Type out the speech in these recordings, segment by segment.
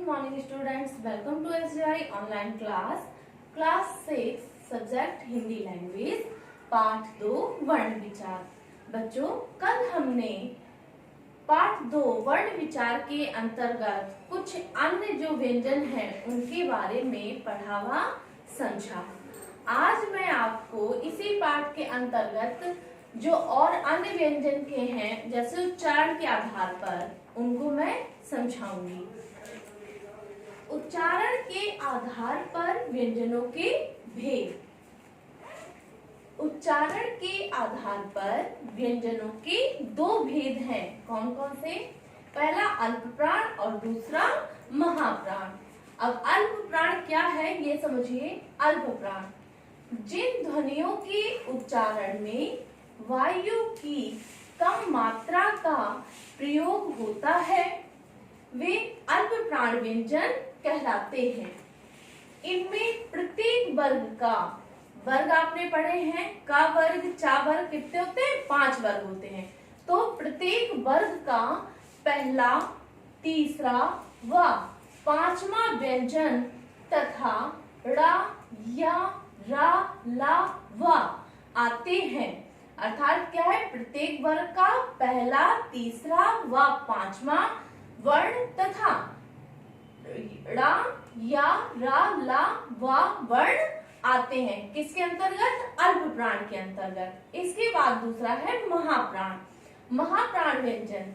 morning students, welcome to SJI online class 6 subject Hindi language पाठ 2 वर्ण विचार। बच्चों, कल हमने पाठ 2 वर्ण विचार के अंतर्गत कुछ अन्य जो व्यंजन हैं उनके बारे में पढ़ा व समझा। आज मैं आपको इसी पाठ के अंतर्गत जो और अन्य व्यंजन के हैं जैसे उच्चारण के आधार पर उनको मैं समझाऊंगी। उच्चारण के आधार पर व्यंजनों के भेद। उच्चारण के आधार पर व्यंजनों के दो भेद हैं। कौन कौन से? पहला अल्प प्राण और दूसरा महाप्राण। अब अल्प प्राण क्या है ये समझिए। अल्प प्राण जिन ध्वनियों के उच्चारण में वायु की कम मात्रा का प्रयोग होता है वे अल्प प्राण व्यंजन कहलाते हैं। इनमें प्रत्येक वर्ग आपने पढ़े हैं, का वर्ग, चा वर्ग कितने होते हैं? 5 वर्ग होते हैं। तो प्रत्येक वर्ग का पहला, तीसरा व 5वां व्यंजन तथा ड़ा, या, रा, ला, व आते हैं। अर्थात क्या है? प्रत्येक वर्ग का पहला, तीसरा व 5वां वर्ण तथा ड़ा, या, रा, ला, व वर्ण आते हैं। किसके अंतर्गत? अल्प प्राण के अंतर्गत। इसके बाद दूसरा है महाप्राण। महाप्राण व्यंजन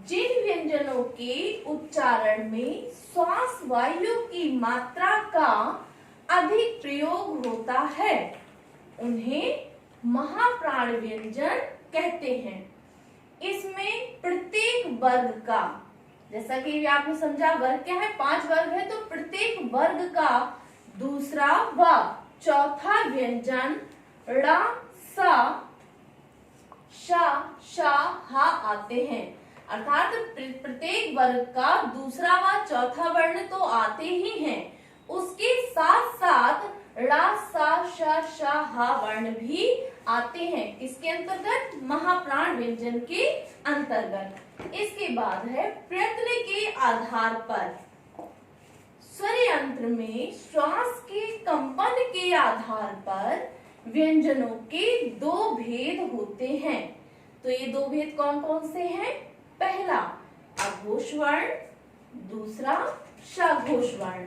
जिन व्यंजनों के उच्चारण में श्वास वायु की मात्रा का अधिक प्रयोग होता है उन्हें महाप्राण व्यंजन कहते हैं। इसमें प्रत्येक वर्ग का, जैसा कि आपने समझा, वर्ग क्या है? 5 वर्ग है, तो प्रत्येक वर्ग का दूसरा व चौथा व्यंजन ड़ा, सा, शा, शा, हा आते हैं। अर्थात प्रत्येक वर्ग का दूसरा व चौथा वर्ण तो आते ही हैं, उसके साथ साथ ड़ा, सा, शा, शा, हा वर्ण भी आते हैं। किसके अंतर्गत? महाप्राण व्यंजन के अंतर्गत। इसके बाद है प्रयत्न के आधार पर। स्वर यंत्र में श्वास के कंपन के आधार पर व्यंजनों के 2 भेद होते हैं। तो ये 2 भेद कौन कौन से हैं? पहला अघोष वर्ण, दूसरा सघोष वर्ण।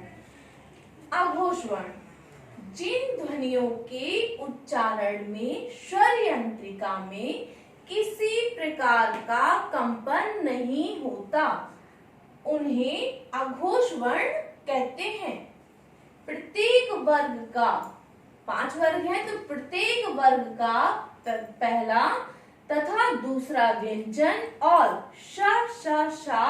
अघोष वर्ण जिन ध्वनियों के उच्चारण में स्वर यंत्रिका में किसी प्रकार का कंपन नहीं होता उन्हें अघोष वर्ण कहते हैं। प्रत्येक वर्ग का, 5 वर्ग है, तो प्रत्येक वर्ग का पहला तथा दूसरा व्यंजन और श, श, शा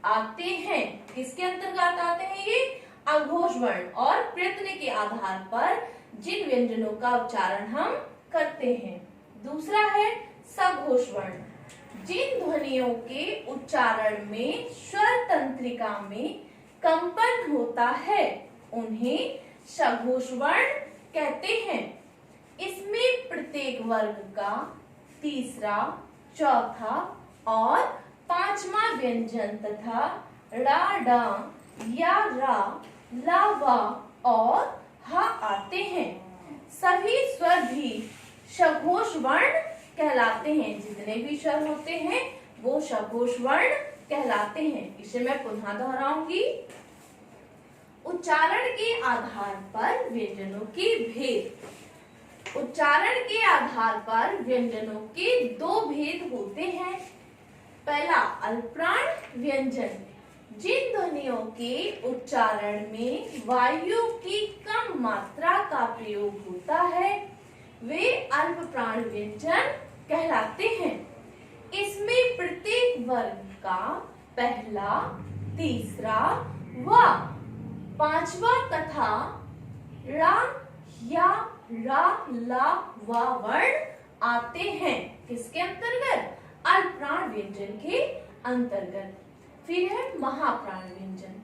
आते हैं। किसके अंतर्गत आते हैं ये? अघोष वर्ण। और प्रयत्न के आधार पर जिन व्यंजनों का उच्चारण हम करते हैं। दूसरा है सघोष वर्ण जिन ध्वनियों के उच्चारण में स्वर तंत्रिका में कंपन होता है उन्हें सघोष वर्ण कहते हैं। इसमें प्रत्येक वर्ग का तीसरा, चौथा और 5वां व्यंजन तथा ड़ा, डा, या, रा, ला, वा और हा आते हैं। सभी स्वर भी सघोष वर्ण कहलाते हैं। जितने भी स्वर होते हैं वो सघोष वर्ण कहलाते हैं। इसे मैं पुनः दोहराऊंगी। उच्चारण के आधार पर व्यंजनों के भेद। उच्चारण के आधार पर व्यंजनों के 2 भेद होते हैं। पहला अल्पप्राण व्यंजन जिन ध्वनियों के उच्चारण में वायु की कम मात्रा का प्रयोग होता है वे अल्प प्राण व्यंजन कहलाते हैं। इसमें प्रत्येक वर्ग का पहला, तीसरा व 5वां तथा ड़ा, या, रा, ला, वा वर्ण आते हैं। किसके अंतर्गत? अल्प प्राण व्यंजन के अंतर्गत। फिर है महाप्राण व्यंजन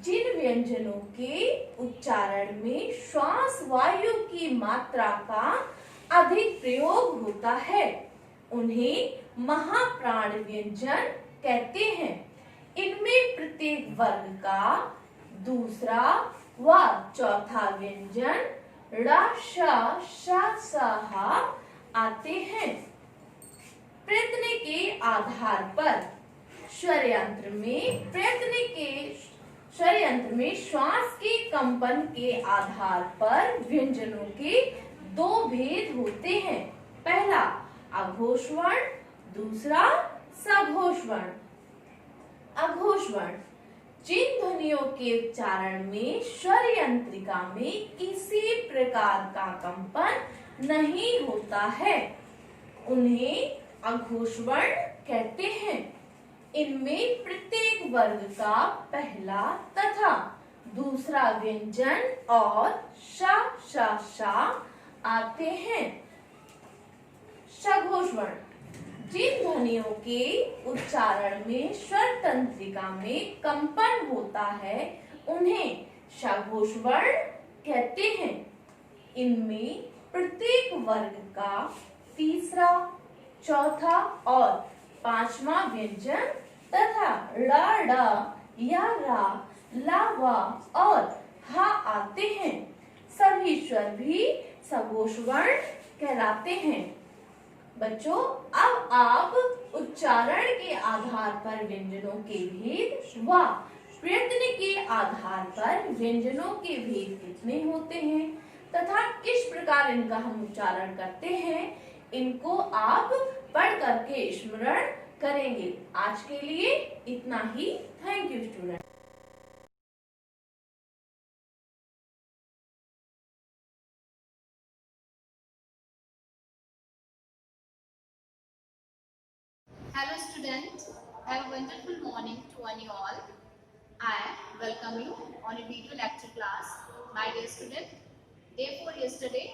जिन व्यंजनों के उच्चारण में श्वास वायु की मात्रा का अधिक प्रयोग होता है उन्हें महाप्राण व्यंजन कहते हैं। इनमें प्रत्येक वर्ग का दूसरा व चौथा व्यंजन ड़ श श स ह आते हैं। प्रयत्न के आधार पर षड्यंत्र में श्वास के कंपन के आधार पर व्यंजनों के दो भेद होते हैं। पहला अघोष वर्ण, दूसरा सघोष वर्ण। अघोष वर्ण जिन ध्वनियों के उच्चारण में स्वर यंत्रिका में किसी प्रकार का कंपन नहीं होता है उन्हें अघोष वर्ण कहते हैं। इनमें प्रत्येक वर्ग का पहला तथा दूसरा व्यंजन और श श श आते हैं। सघोष वर्ण जिन ध्वनियों के उच्चारण में स्वर तंत्रिका में कंपन होता है उन्हें सघोष वर्ण कहते हैं। इनमें प्रत्येक वर्ग का तीसरा, चौथा और पांचवा व्यंजन तथा ड़ ड या रा ला वा और हा आते हैं। सभी स्वर भी सघोष वर्ण कहलाते हैं। बच्चों, अब आप उच्चारण के आधार पर व्यंजनों के भेद व प्रयत्न के आधार पर व्यंजनों के भेद कितने होते हैं तथा किस प्रकार इनका हम उच्चारण करते हैं, इनको आप पढ़ करके स्मरण करेंगे। आज के लिए इतना ही। Thank you student. Hello students, have a wonderful morning to one you all. I welcome you on a video lecture class. My dear student, therefore yesterday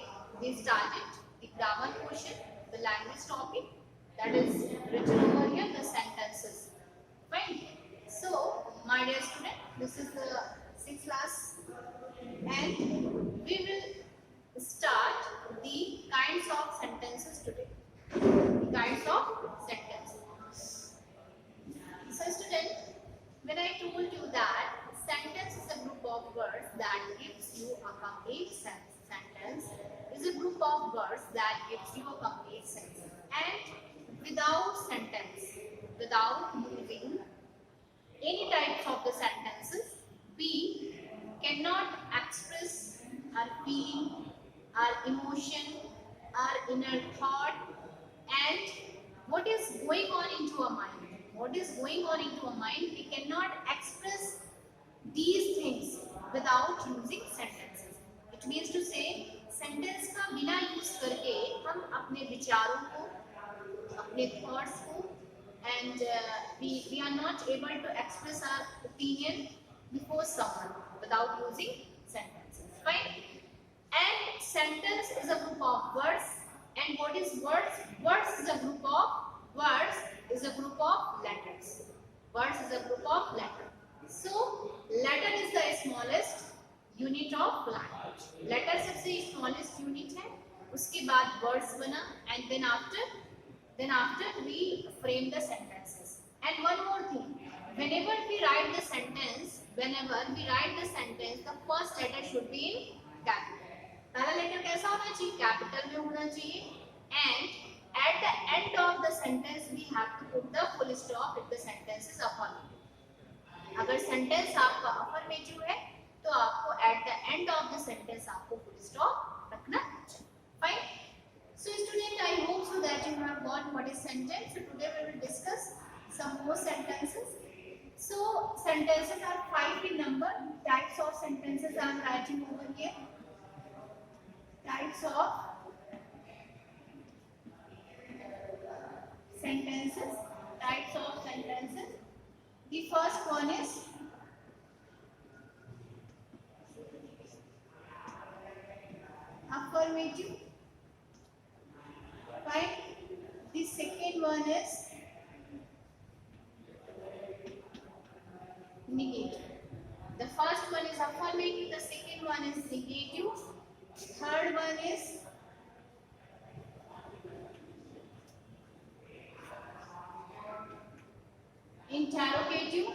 we started the grammar portion, the language topic, that is written over here, the sentences. Fine. So, my dear student, this is the 6th class and we will start the kinds of sentences today. The kinds of sentences. So student, when I told you that sentence is a group of words that gives you a complete sentence, is a group of words that gives you a complete sentence. And without sentence, without using any types of the sentences, we cannot express our feeling, our emotion, our inner thought, and what is going on into our mind. What is going on into our mind, we cannot express these things without using sentences. It means to say, sentence का बिना use करके हम अपने विचारों को, अपने thoughts को, and we are not able to express our opinion before someone without using sentences. Fine. And sentence is a group of words. And what is words? Words is a group of words is a group of letters. Words is a group of letters. So letter is the smallest unit of language. Letter सबसे smallest unit है. उसके बाद words बना and then after we frame the sentences. And one more thing, whenever we write the sentence, the first letter should be in capital. पहला letter कैसा होना चाहिए? Capital में होना चाहिए. And at the end of the sentence we have to put the full stop if the sentence is affirmative. अगर sentence आपका affirmative है तो आपको at the end of the sentence आपको full stop रखना चाहिए. Fine. So student, I hope so that you have got what is sentence. So today we will discuss some more sentences. So sentences are 5 in number. Types of sentences I am writing over here. Types of sentences. Types of sentences. The first one is affirmative. Right? The second one is negative. The first one is affirmative. The second one is negative. Third one is interrogative.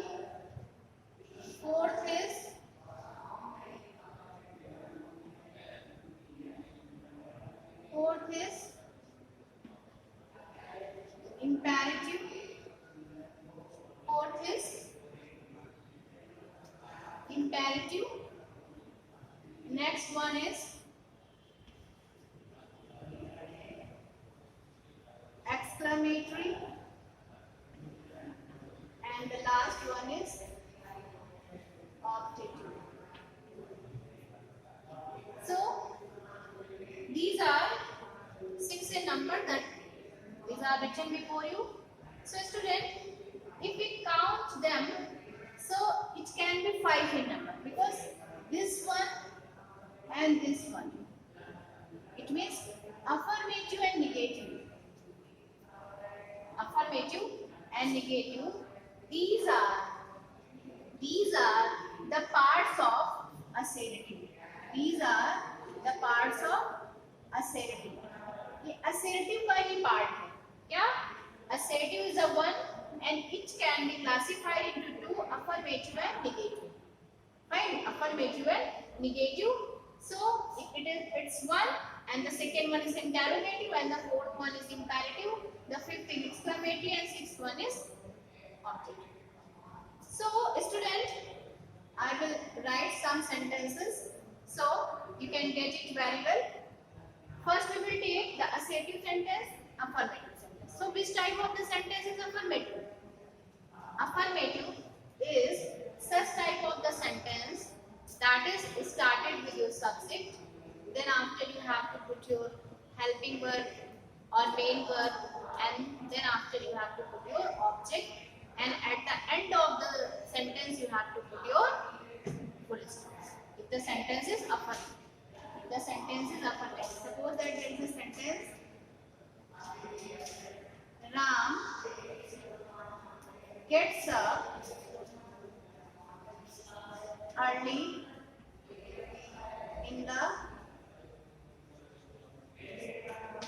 imperative. Fourth is imperative. Next one is exclamatory, and the last one is objective. So these are 6 in number, that these are written before you. So student, if we count them, so it can be 5 in number, because this one and this one, it means affirmative and negative. Affirmative and negative, these are the parts of assertive. These are the parts of assertive. ये assertive का ही part है क्या? Assertive is a one and it can be classified into two, affirmative and negative. Fine, affirmative and negative. So it's one, and the second one is interrogative, and the fourth one is imperative, the fifth is exclamatory, and sixth one is objective. So student, I will write some sentences so you can get it very well. First we will take the assertive sentence, affirmative sentence. So which type of the sentence is affirmative? Affirmative is such type of the sentence that is started with your subject, then after you have to put your helping verb or main verb, and then after you have to put your object, and at the end of the sentence you have to put your full stop. If the sentence is affirmative. The sentence is affirmative. Suppose that there is a sentence, Ram gets up early in the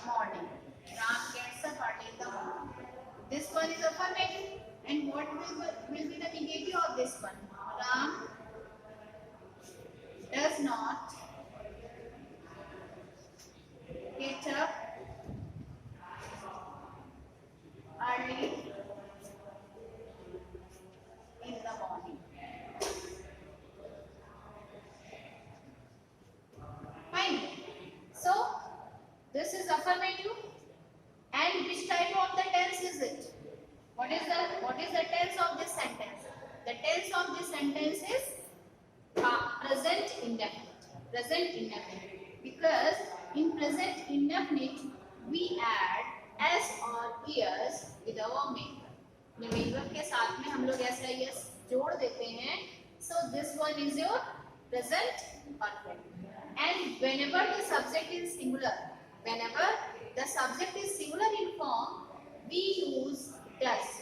morning. Ram gets up early in the morning. This one is affirmative. And what will be the negative of this one? Ram does not get up early in the morning. Fine. So this is affirmative. And which type of the tense is it? What is the tense of this sentence? The tense of this sentence is present indefinite. Present indefinite. Because in present indefinite we add s or es with our main verb. Main verb के साथ में हम लोग ऐसा es जोड़ देते हैं. So this one is your present perfect. And whenever the subject is singular, whenever the subject is singular in form, we use does.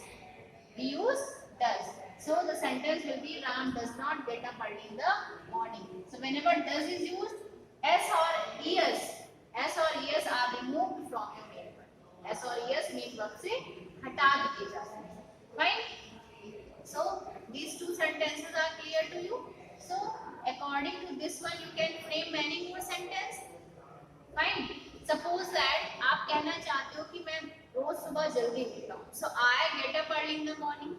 We use does. So the sentence will be Ram does not get up early in the morning. So whenever does is used, s or es are removed from your main verb. S or es main verb से हटा दिए जाते हैं. Fine. So these two sentences are clear to you. So according to this one, you can frame many more sentences. Fine. Suppose that आप कहना चाहते हो कि मैं रोज सुबह जल्दी उठता हूँ. So I get up early in the morning.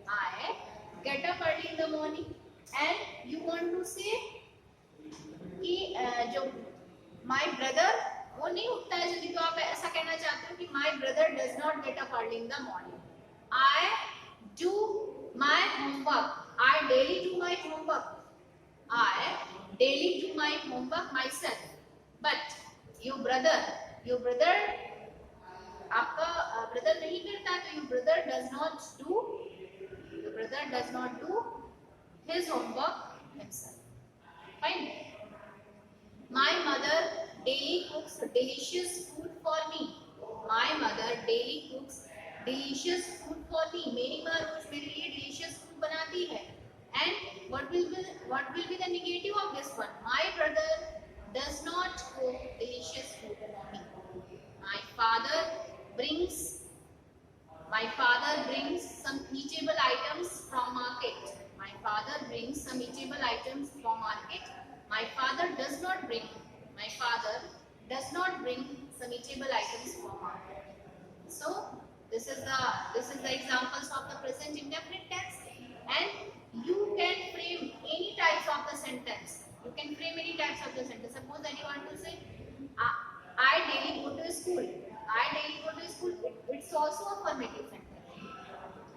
I get up early in the morning, and you want to say कि जो my brother वो नहीं उठता है जल्दी, तो आप ऐसा कहना चाहते हो कि my brother does not get up early in the morning. I do my homework. I daily do my homework. I daily do my homework myself. But your brother आपका brother नहीं करता, तो your brother does not do his homework himself. Fine. My mother daily cooks delicious food for me. My mother daily cooks delicious food for me. मेरी माँ रोज मेरे लिए delicious food बनाती है. And what will be the negative of this one? My brother does not cook delicious food for me. My father brings some eatable items from market. My father brings some eatable items from market. My father does not bring some eatable items from market. So this is the is the examples of the present indefinite tense. And you can frame any types of the sentence. You can frame any types of the sentence. Suppose anyone to say, I daily go to school. I daily go to school. It's also a affirmative sentence.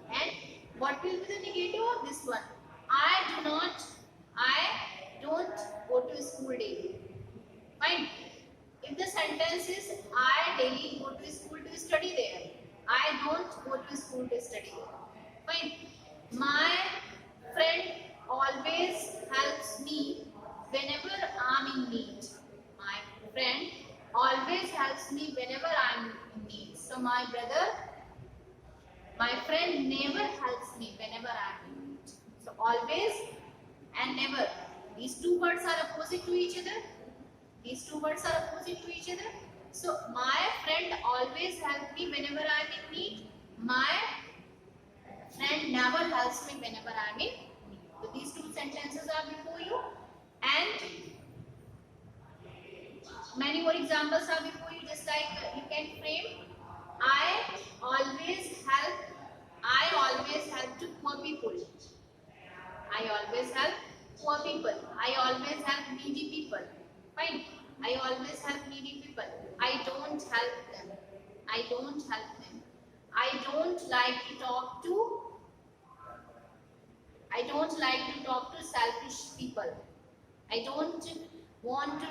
And what will be the negative of this one? I don't go to school daily. Fine. If the sentence is I daily go to school to study there, I don't go to school to study there. Fine. My friend always helps me whenever I'm in need. My friend always helps me whenever I'm in need. So my friend never helps me whenever I'm in need. So always and never. These two words are opposite to each other. These two words are opposite to each other. So my friend always helps me whenever I'm in need. My friend never helps me whenever I'm in need. So these two sentences are before you, and many more examples are before you. Just like you can frame, I always help to poor people. I always help poor people. I always help needy people. Fine. I always help needy people. I don't help them. I don't help them. I don't like to talk to selfish people. I don't want to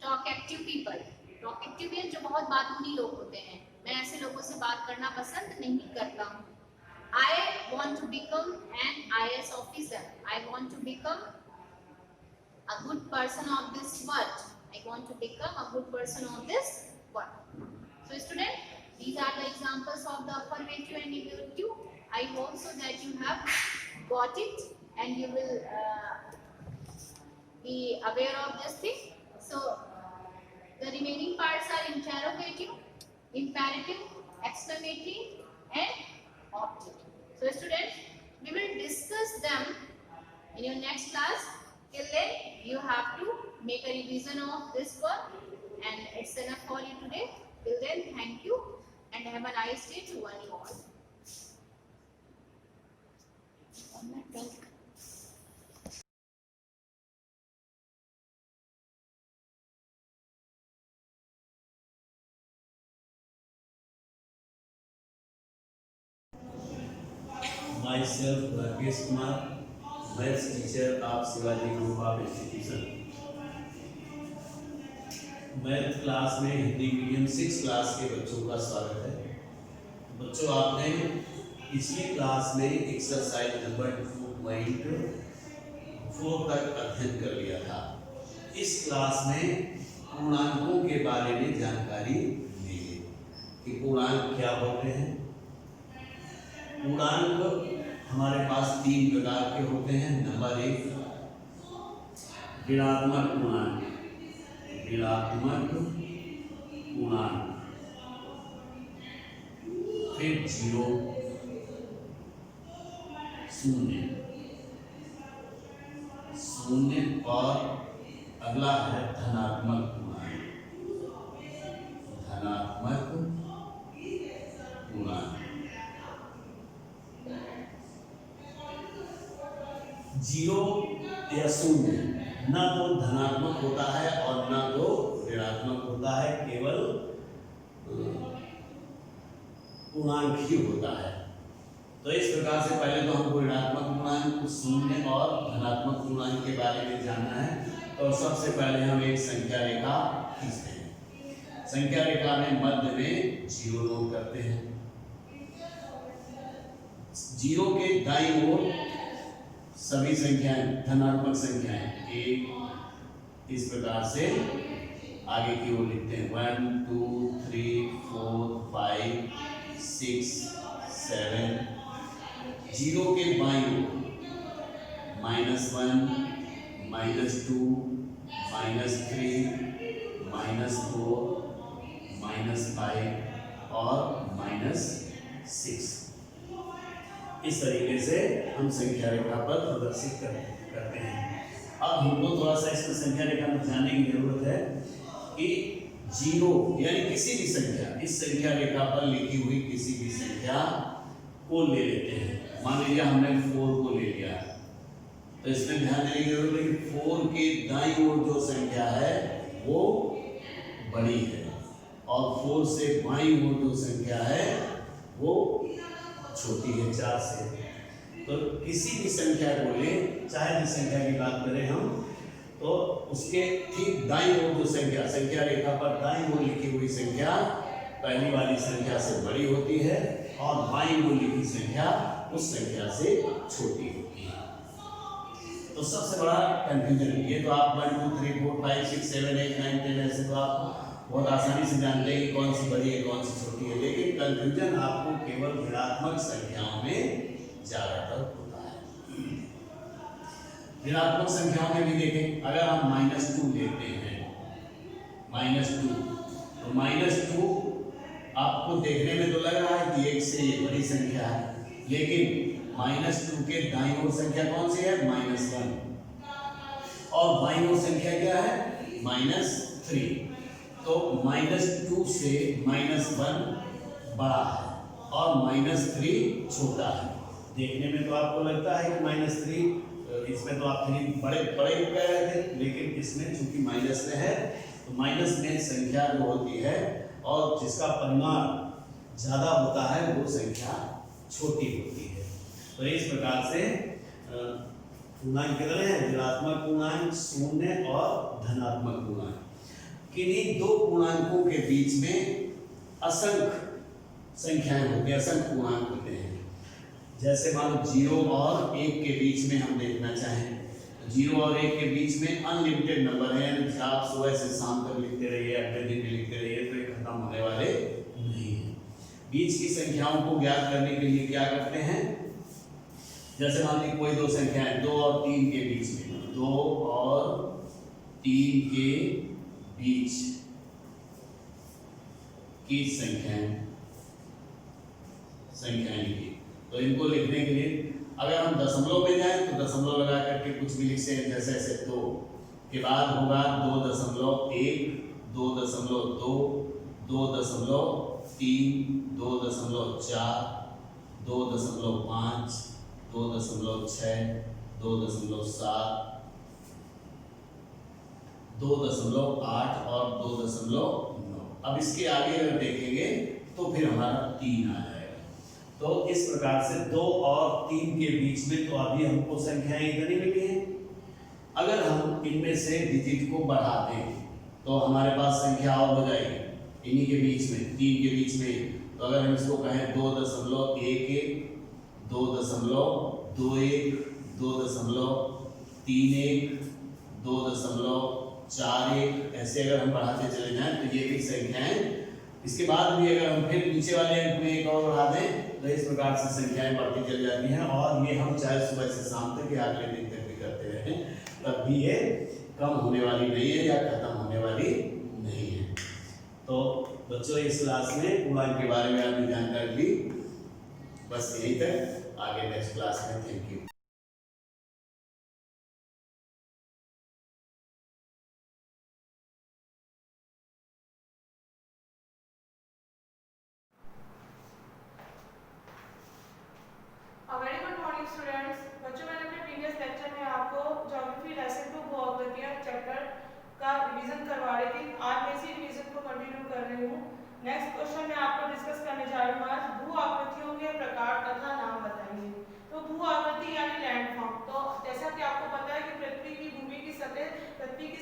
talkative people. Talkative है जो बहुत बातूनी लोग होते हैं. मैं ऐसे लोगों से बात करना पसंद नहीं करता हूँ. I want to become an IAS officer. I want to become a good person of this world. I want to become a good person of this world. So student, these are the examples of the affirmative and negative. I hope so that you have got it and you will be aware of this thing. So the remaining parts are interrogative, imperative, exclamatory and object. So students, we will discuss them in your next class. Till then, you have to make a revision of this work, and it's enough for you today. Till then, thank you and have a nice day to one you all. Myself, Rakesh Kumar, maths teacher of Shivaji Group of Institution. Math class में Hindi medium 6 class के बच्चों का स्वागत है। बच्चों, आपने पिछली class में एक्सरसाइज नंबर 2.4 तक अध्ययन कर लिया था। इस क्लास में पूर्णांकों के बारे में जानकारी लेंगे कि पूर्णांक क्या होते हैं। पूर्णांक हमारे पास 3 प्रकार के होते हैं। नंबर 1, ऋणात्मक पूर्णांक। ऋणात्मक पूर्णांक, फिर 0, शून्य और अगला है धनात्मक पूर्णांक। धनात्मक पूर्णांक 0 या 0 ना तो धनात्मक होता है और ना तो ऋणात्मक होता है, केवल पूर्णांक ही होता है। तो इस प्रकार से पहले तो हमको ऋणात्मक पूर्णांक, शून्य और धनात्मक पूर्णांक के बारे में जानना है। तो सबसे पहले हम एक संख्या रेखा खींचते हैं। संख्या रेखा में मध्य में 0 नोट करते हैं। 0 के दाईं ओर सभी संख्याएं धनात्मक संख्याएं 1, इस प्रकार से आगे की ओर लिखते हैं 1, 2, 3, 4, 5, 6, 7। 0 के बाईं ओर -1, -2, -3, -4, -5 और -6। इस तरीके से हम संख्या रेखा पर प्रदर्शित करते हैं। अब हमको थोड़ा सा इसमें संख्या रेखा में जानने की जरूरत है कि जीरो यानी किसी भी संख्या, इस संख्या रेखा पर लिखी हुई किसी भी संख्या को ले लेते हैं। मान लीजिए हमने 4 को ले लिया, तो इसमें ध्यान देने की जरूरत है कि 4 के दाईं ओर जो संख्या है वो बड़ी है और 4 से बाईं ओर जो संख्या है वो छोटी है 4 से। तो किसी भी संख्या को ले, चाहे जिस संख्या की बात करें हम, तो उसके ठीक दाईं ओर जो संख्या रेखा पर दाईं ओर लिखी हुई संख्या पहली वाली संख्या से बड़ी होती है और बाईं ओर लिखी संख्या उस संख्या से छोटी होती है। तो सबसे बड़ा कंफ्यूजन ये तो आप 1 2 3 4 5 6 7 8 9 10 ऐसे तो आप बहुत आसानी से जानते हैं कि कौन सी बड़ी है कौन सी छोटी है, लेकिन कंफ्यूजन आपको केवल ऋणात्मक संख्याओं में ज्यादातर होता है। ऋणात्मक संख्याओं में भी देखें, अगर हम -2 लेते हैं, -2, तो -2 आपको देखने में तो लग रहा है कि 1 से ये बड़ी संख्या है, लेकिन -2 के दाईं ओर संख्या कौन सी है? -1, और बाईं ओर संख्या क्या है? -3। तो -2 से -1 बड़ा है और -3 छोटा है। देखने में तो आपको लगता है कि -3, इसमें तो आप 3 बड़े बड़े कह रहे थे, लेकिन इसमें चूंकि माइनस में है तो माइनस में संख्या जो होती है और जिसका परिमाण ज्यादा होता है वो संख्या छोटी होती है। तो इस प्रकार से पूर्णांक कितने हैं? ऋणात्मक पूर्णांक, शून्य और धनात्मक पूर्णांक। किन्हीं दो पूर्णांकों के बीच में असंख्य संख्याएं होती हैं, असंख्य पूर्णांक होते हैं। जैसे मान लो 0 और 1 के बीच में हम देखना चाहें, 0 और 1 के बीच में अनलिमिटेड नंबर है, यानी आप सुबह से शाम तक लिखते रहिए, अगले दिन भी लिखते रहिए, तो ये खत्म होने वाले नहीं है। बीच की संख्याओं को ज्ञात करने के लिए क्या करते हैं? जैसे मान लीजिए कोई दो संख्याएं 2 और 3 के बीच में, 2 और 3 के बीच की संख्याएं लिखिए। तो इनको लिखने के लिए अगर हम दशमलव में जाएं तो दशमलव लगा करके कुछ भी लिख सकते हैं, जैसे ऐसे 2 के बाद होगा 2.1, 2.2, 2.3, 2.4, 2.5, 2.6, 2.7, 2.8 और 2.9। अब इसके आगे अगर देखेंगे तो फिर हमारा 3 आ जाएगा। तो इस प्रकार से 2 और 3 के बीच में तो अभी हमको संख्याएं इतनी मिली हैं। अगर हम इनमें से डिजिट को बढ़ा दें तो हमारे पास संख्या और हो जाएगी इन्हीं के बीच में, 3 के बीच में। तो अगर हम इसको कहें 2.11, 2.21, 2.31, 2.41, ऐसे अगर हम बढ़ाते चले जाएं तो ये भी संख्याएं, इसके बाद भी अगर हम फिर नीचे वाले अंक में एक और बढ़ा दें तो इस प्रकार से संख्याएं बढ़ती चली जाती हैं। और ये हम चाहे सुबह से शाम तक या अगले दिन तक भी करते रहें, तब भी ये कम होने वाली नहीं है या खत्म होने वाली नहीं है। तो बच्चों इस क्लास में पूर्णांक के बारे में आपने जानकारी ली, बस यहीं तक, आगे नेक्स्ट क्लास में। Thank you. Very good morning students. बच्चों मैंने अपने प्रीवियस लेक्चर में आपको ज्योग्राफी लेसन 2 भूआकृतियां चैप्टर का रिवीजन करवा रही थी। आज मैं इसी रिवीजन को कंटिन्यू कर रही हूँ। नेक्स्ट क्वेश्चन में आपको डिस्कस करने जा रही हूँ आज भूआकृतियों के प्रकार तथा नाम बताइए। तो भूआकृति यानी लैंडफॉर्म। तो जैसा कि आपको पता है कि पृथ्वी की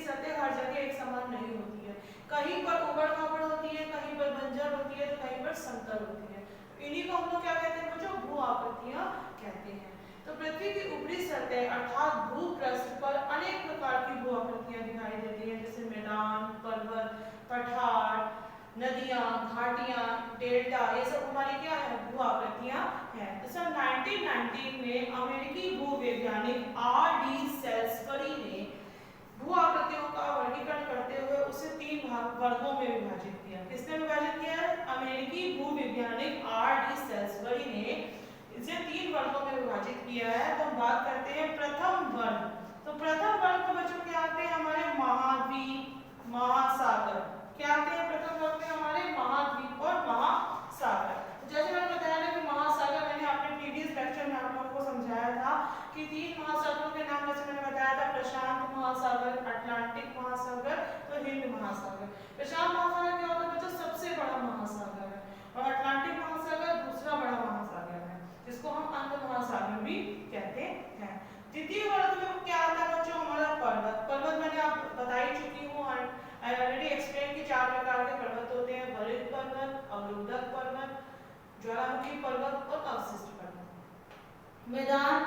सतह हर जगह एक समान नहीं होती है। कहीं पर उबड़-खाबड़ होती है, कहीं पर बंजर होती है, तो कहीं पर समतल होती है। इन्हीं को हम लोग क्या कहते हैं बच्चों? भूआकृतियां कहते हैं। तो पृथ्वी की ऊपरी सतह अर्थात भूपृष्ठ पर अनेक प्रकार की भूआकृतियां दिखाई देती हैं, जैसे मैदान, पर्वत, पठार, नदियां, घाटियां, डेल्टा, ये सब हमारी क्या है? भूआकृतियां हैं। तो सन 1919 में अमेरिकी भूवैज्ञानिक R.D. सेल्सबरी ने भूआकृतियों का वर्गीकरण करते हुए उसे 3 वर्गों में विभाजित किया। किसने विभाजित किया है? अमेरिकी भूवैज्ञानिक R.D. सेल्सबरी ने इसे 3 वर्गों में विभाजित किया है। तो हम बात करते हैं प्रथम वर्ग। तो प्रथम वर्ग में बच्चों क्या आते हैं? हमारे महाद्वीप, महासागर, क्या आते हैं प्रथम वर्ग में हमारे महाद्वीप और महासागर। तो जैसे मैंने बताया ना कि महासागर, मैंने अपने प्रीवियस लेक्चर में आप लोगों को समझाया था कि 3 महासागरों के नाम जैसे मैंने बताया था, प्रशांत महासागर, अटलांटिक महासागर तो हिंद महासागर। प्रशांत महासागर क्या होता है बच्चों, सबसे बड़ा महासागर है, और अटलांटिक महासागर दूसरा बड़ा महासागर है, जिसको हम अंत महासागर भी कहते हैं। द्वितीय वर्ग में क्या आता है बच्चों, हमारा पर्वत। पर्वत मैंने आप बता ही चुकी हूँ, आई ऑलरेडी एक्सप्लेन कि 4 प्रकार के पर्वत होते हैं, वरिष्ठ पर्वत, अवरोधक पर्वत, ज्वालामुखी पर्वत और अवशिष्ट पर्वत। मैदान,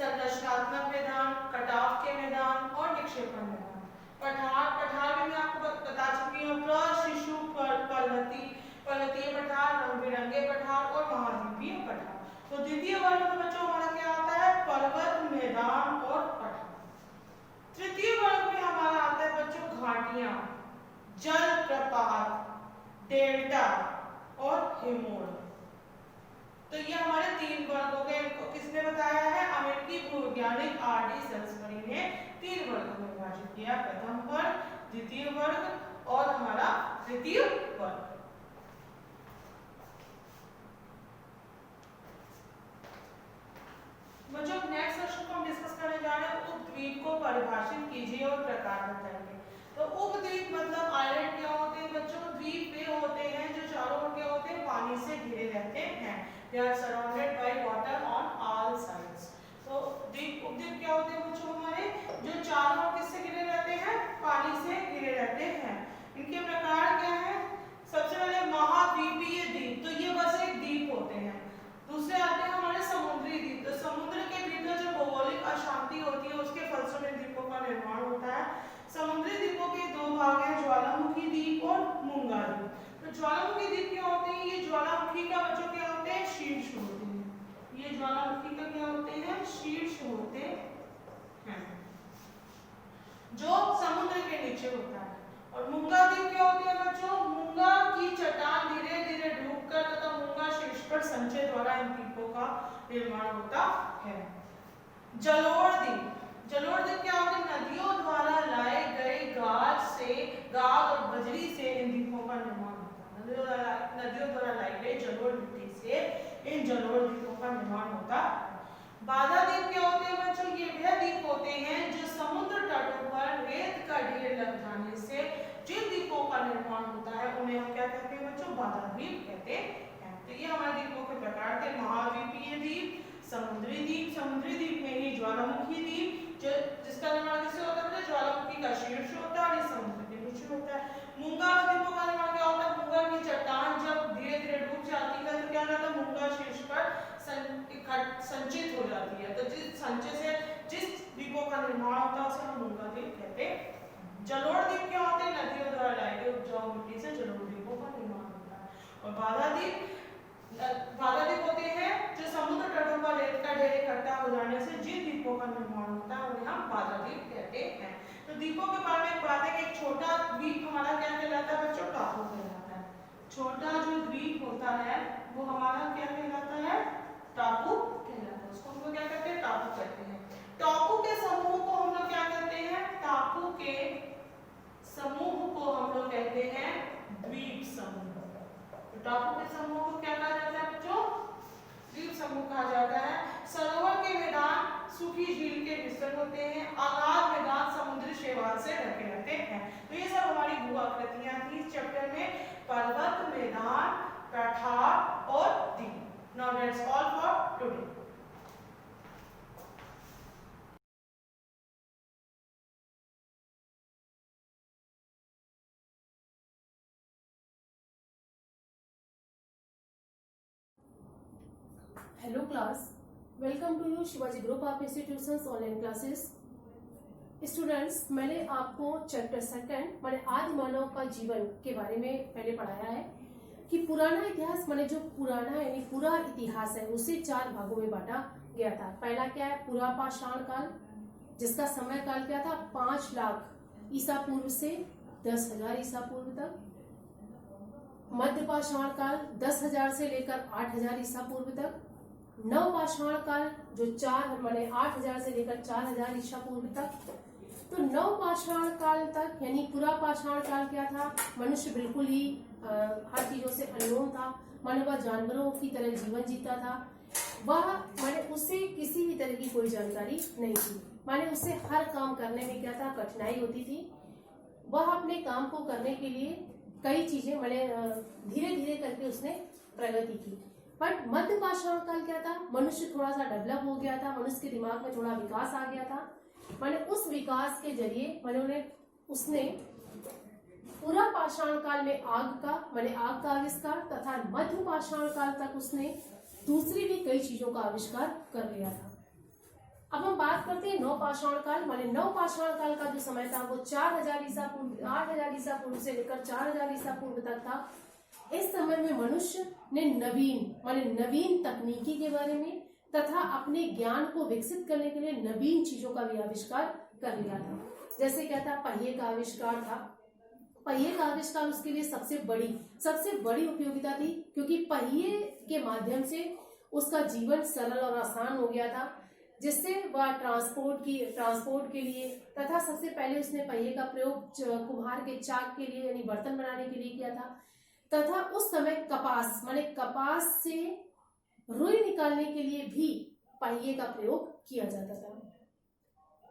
संरचनात्मक मैदान, कटाव के मैदान और निक्षेपण मैदान। पठार, पठार में मैं आपको बता चुकी हूँ, प्रशिशु पर्वतीय पठार, रंग बिरंगे पठार और महाद्वीपीय पठार। तो द्वितीय वर्ग में बच्चों हमारा क्या आता है, पर्वत, मैदान और पठार। तृतीय वर्ग में हमारा आता है बच्चों घाटियां, जल प्रपात, डेल्टा और हिमोड़। तो ये हमारे 3 वर्ग हो गए। इनको किसने बताया है, अमेरिकी भूवैज्ञानिक R.D. सल्सबरी ने 3 वर्गों में विभाजित किया, प्रथम वर्ग, द्वितीय वर्ग और हमारा तृतीय वर्ग। बच्चों नेक्स्ट क्वेश्चन को हम डिस्कस करने जा रहे हैं, उपद्वीप को परिभाषित कीजिए और प्रकार बताइए। तो उपद्वीप मतलब आइलैंड क्या होते हैं बच्चों, द्वीप वे होते हैं जो चारों ओर क्या होते हैं, पानी से घिरे रहते हैं। They are surrounded by water on all sides. तो द्वीप, उपद्वीप क्या होते हैं बच्चों हमारे, जो चारों ओर किससे घिरे रहते हैं, पानी से घिरे रहते हैं। इनके प्रकार क्या है, सबसे पहले महाद्वीपीय द्वीप, तो ये बस एक द्वीप होते हैं। दूसरे आते हैं हमारे समुद्री द्वीप, तो समुद्र के भीतर जो भौगोलिक अशांति होती है उसके फलस्वरूप द्वीपों का निर्माण होता है। समुद्री द्वीपों के 2 भाग हैं, ज्वालामुखी द्वीप और मूंगा द्वीप। तो ज्वालामुखी द्वीप क्या होते हैं, ये ज्वालामुखी का बच्चों क्या होते हैं, शीर्ष होते हैं। ये ज्वालामुखी का क्या होते हैं, शीर्ष होते हैं, जो समुद्र के नीचे होता है। और मूंगा द्वीप क्या होते हैं बच्चों, मूंगा की चट्टान धीरे धीरे डूबकर तथा मूंगा शीर्ष पर संचय द्वारा इन द्वीपों का निर्माण होता है। जलोढ़ द्वीप, जलोढ़ द्वीप क्या होते हैं, नदियों द्वारा लाए गए गाद और बजरी से इन द्वीपों का निर्माण होता है। नदियों द्वारा लाई गई जलोढ़ मिट्टी से इन जलोढ़ द्वीपों का निर्माण होता है। बाधा द्वीप क्या होते हैं बच्चों, ये वह द्वीप होते हैं जो समुद्र तटों पर रेत का ढेर लग जाने से जिन द्वीपों का निर्माण होता है उन्हें हम क्या कहते हैं बच्चों, बाधा द्वीप कहते हैं। तो ये हमारे द्वीपों के प्रकार थे, महाद्वीपीय द्वीप, समुद्री द्वीप में ही ज्वालामुखी द्वीप जो जिसका निर्माण किससे होता है, ज्वालामुखी का शीर्ष होता है और ये समुद्र के नीचे होता है। मूंगा द्वीपों का निर्माण क्या होता है, मूंगा की चट्टान जब धीरे धीरे डूब जाती है तो क्या होता है, मूंगा शीर्ष पर संचित हो जाती है। तो जिस संचय से जिस द्वीपों का निर्माण होता है उसे हम मूंगा द्वीप कहते हैं। जलोढ़ द्वीप क्या होते हैं, नदियों द्वारा लाई गई उपजाऊ मिट्टी से जलोढ़ द्वीपों का निर्माण होता है। और बाधा द्वीप होते हैं जो समुद्र तटों पर रेत का ढेर इकट्ठा हो जाने से जिन द्वीपों का निर्माण होता है उन्हें हम बाधा द्वीप कहते हैं। तो द्वीपों के बारे में एक बात है कि एक छोटा द्वीप हमारा क्या कहलाता है बच्चों, टापू कहलाता है। छोटा जो द्वीप होता है वो हमारा क्या कहलाता है, टापू कहलाता है। उसको हम लोग क्या कहते हैं, टापू कहते हैं। टापू के समूह को हम लोग क्या कहते हैं, टापू के समूह को हम लोग कहते हैं द्वीप समूह। तो टापू के समूह को क्या कहा जाता है बच्चों, द्वीप समूह कहा जाता है। सरोवर के मैदान सूखी झील के विस्तृत होते हैं, आगाध मैदान समुद्री शैवाल से ढके रहते हैं। तो ये सब हमारी भू आकृतियां थी इस चैप्टर में, पर्वत, मैदान, पठार और द्वीप। Now that's all for today. Hello class, welcome to you Shivaji group of institutions online classes. Students, मैंने आपको चैप्टर 2 मैंने आदि मानव का जीवन के बारे में पहले पढ़ाया है कि पुराना इतिहास माने जो पुराना यानी पूरा इतिहास है उसे 4 भागों में बांटा गया था। पहला क्या है, पूरा पाषाण काल, जिसका समय काल क्या था, 5 लाख ईसा पूर्व से 10,000 ईसा पूर्व तक। मध्य पाषाण काल 10,000 से लेकर 8,000 ईसा पूर्व तक। नव पाषाण काल जो 8,000 से लेकर 4,000 ईसा पूर्व तक। तो नव पाषाण काल तक यानी पूरा पाषाण काल क्या था, मनुष्य बिल्कुल ही हर चीजों से अनजान था, माने वह जानवरों की तरह जीवन जीता था, वह माने उसे किसी भी तरह की कोई जानकारी नहीं थी, माने उसे हर काम करने में क्या था, कठिनाई होती थी। वह अपने काम को करने के लिए कई चीजें माने धीरे धीरे करके उसने प्रगति की। बट मध्य पाषाण काल क्या था, मनुष्य थोड़ा सा डेवलप हो गया था, मनुष्य के दिमाग में थोड़ा विकास आ गया था, माने उस विकास के जरिए माने उसने पूरा पाषाण काल में आग का आविष्कार तथा मध्य पाषाण काल तक उसने दूसरी भी कई चीजों का आविष्कार कर लिया था। अब हम बात करते हैं नव पाषाण काल, माने नव पाषाण काल का जो समय था वो 4000 ईसा पूर्व 8000 ईसा पूर्व से लेकर 4000 ईसा पूर्व तक था। इस समय में मनुष्य ने नवीन तकनीकी के बारे में तथा अपने ज्ञान को विकसित करने के लिए नवीन चीजों का भी आविष्कार कर लिया था। जैसे क्या था, पहिए का आविष्कार था। पहिए का आविष्कार उसके लिए सबसे बड़ी उपयोगिता थी, क्योंकि पहिए के माध्यम से उसका जीवन सरल और आसान हो गया था, जिससे वह ट्रांसपोर्ट के लिए तथा सबसे पहले उसने पहिए का प्रयोग कुम्हार के चाक के लिए यानी बर्तन बनाने के लिए किया था, तथा उस समय कपास से रुई निकालने के लिए भी पहिए का प्रयोग किया जाता था।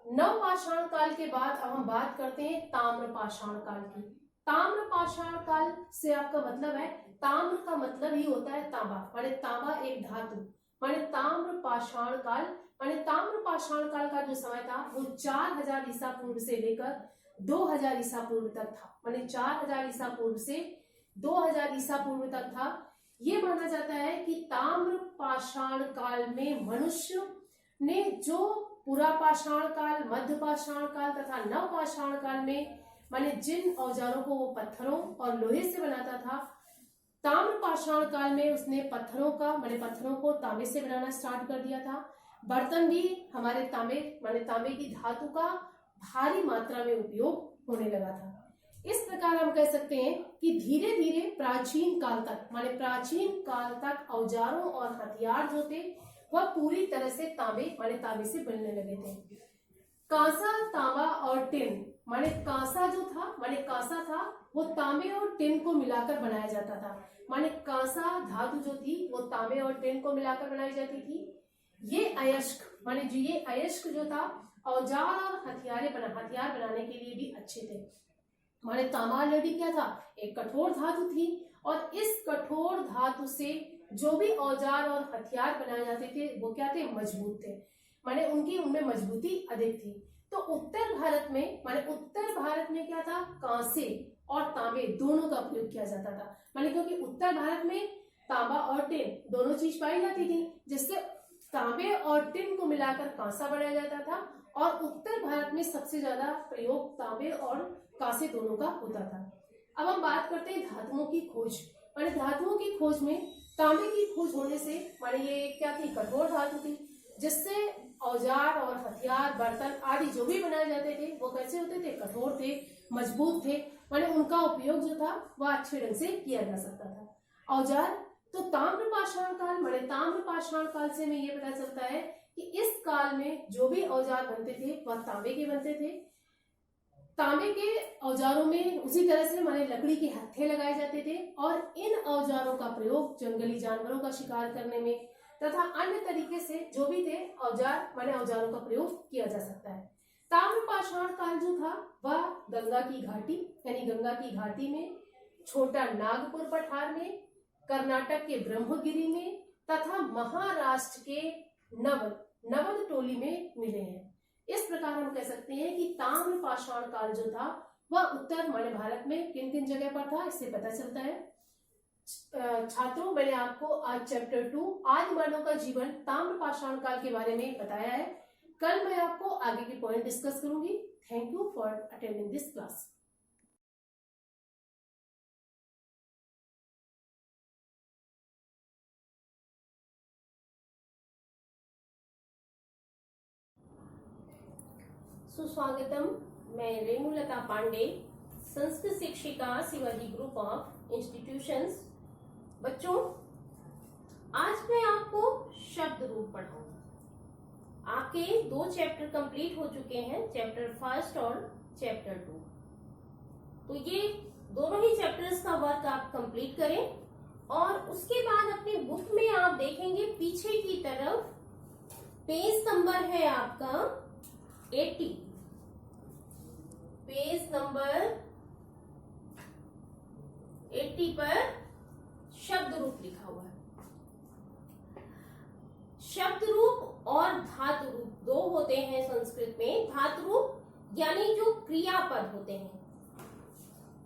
नव पाषाण काल के बाद अब हम बात करते हैं ताम्र पाषाण काल की। ताम्र पाषाण काल से आपका मतलब है, ताम्र का मतलब ही होता है तांबा, माने तांबा एक धातु, माने ताम्र पाषाण काल, माने ताम्र पाषाण काल का जो समय था वो 4000 ईसा पूर्व से लेकर 2000 ईसा पूर्व तक था, माने 4000 ईसा पूर्व से 2000 ईसा पूर्व तक था। ये माना जाता है कि ताम्र पाषाण काल में मनुष्य ने जो पूरा पाषाण काल, मध्य पाषाण काल तथा नव पाषाण काल में माने जिन औजारों को वो पत्थरों और लोहे से बनाता था, ताम्र पाषाण काल में उसने पत्थरों को तांबे से बनाना स्टार्ट कर दिया था। बर्तन भी हमारे तांबे की धातु का भारी मात्रा में उपयोग होने लगा था। इस प्रकार हम कह सकते हैं कि धीरे धीरे प्राचीन काल तक औजारों और हथियार जो थे वह पूरी तरह से तांबे से बनने लगे थे। कांसा, तांबा और टिन, कांसा था वो तांबे और टिन को मिलाकर बनाया जाता था, माने कांसा धातु जो थी वो तांबे और टिन को मिलाकर बनाई जाती थी। ये अयस्क जो था औजार और हथियार बनाने के लिए भी अच्छे थे। माने तांबा ऑलरेडी क्या था, एक कठोर धातु थी, और इस कठोर धातु से जो भी औजार और हथियार बनाए जाते थे वो क्या थे, मजबूत थे, माने उनमें मजबूती अधिक थी। तो उत्तर भारत में क्या था, कांसे और तांबे दोनों का प्रयोग किया जाता था, माने क्योंकि उत्तर भारत में तांबा और टिन दोनों चीज पाई जाती थी, जिससे तांबे और टिन को मिलाकर कांसा बनाया जाता था, और उत्तर भारत में सबसे ज्यादा प्रयोग तांबे और कांसे दोनों का होता था। अब हम बात करते हैं धातुओं की खोज। माने धातुओं की खोज में तांबे की खोज होने से, माने ये क्या थी, कठोर धातु थी, जिससे औजार और हथियार, बर्तन आदि जो भी बनाए जाते थे वो कैसे होते थे, कठोर थे, मजबूत थे, माने उनका उपयोग जो था वह अच्छे ढंग से किया जा सकता था। औजार तो ताम्र पाषाण काल से हमें ये पता चलता है कि इस काल में जो भी औजार बनते थे वह तांबे के बनते थे। तांबे के औजारों में उसी तरह से माने लकड़ी के हत्थे लगाए जाते थे, और इन औजारों का प्रयोग जंगली जानवरों का शिकार करने में तथा अन्य तरीके से जो भी थे औजारों का प्रयोग किया जा सकता है। ताम्र पाषाण काल जो था वह गंगा की घाटी में, छोटा नागपुर पठार में, कर्नाटक के ब्रह्मगिरी में तथा महाराष्ट्र के नवद टोली में मिले हैं। इस प्रकार हम कह सकते हैं कि ताम्र पाषाण काल जो था वह उत्तर माने भारत में किन किन जगह पर था, इससे पता चलता है। छात्रों, मैंने आपको आज चैप्टर 2 आदि मानव का जीवन ताम्र पाषाण काल के बारे में बताया है। कल मैं आपको आगे के पॉइंट डिस्कस करूंगी। Thank you for attending this class. सुस्वागतम। मैं रेणुलता पांडे, संस्कृत शिक्षिका, शिवाजी ग्रुप ऑफ इंस्टीट्यूशंस। बच्चों, आज मैं आपको शब्द रूप पढ़ाऊंगी। आप आपके 2 चैप्टर कंप्लीट हो चुके हैं, चैप्टर 1 और चैप्टर 2। तो ये दोनों ही चैप्टर्स का वर्क आप कंप्लीट करें और उसके बाद अपनी बुक में आप देखेंगे पीछे की तरफ पेज नंबर है आपका 80, पेज नंबर 80 पर शब्द रूप लिखा हुआ है। शब्द रूप और धातु रूप 2 होते हैं संस्कृत में। धातु रूप यानी जो क्रियापद होते हैं,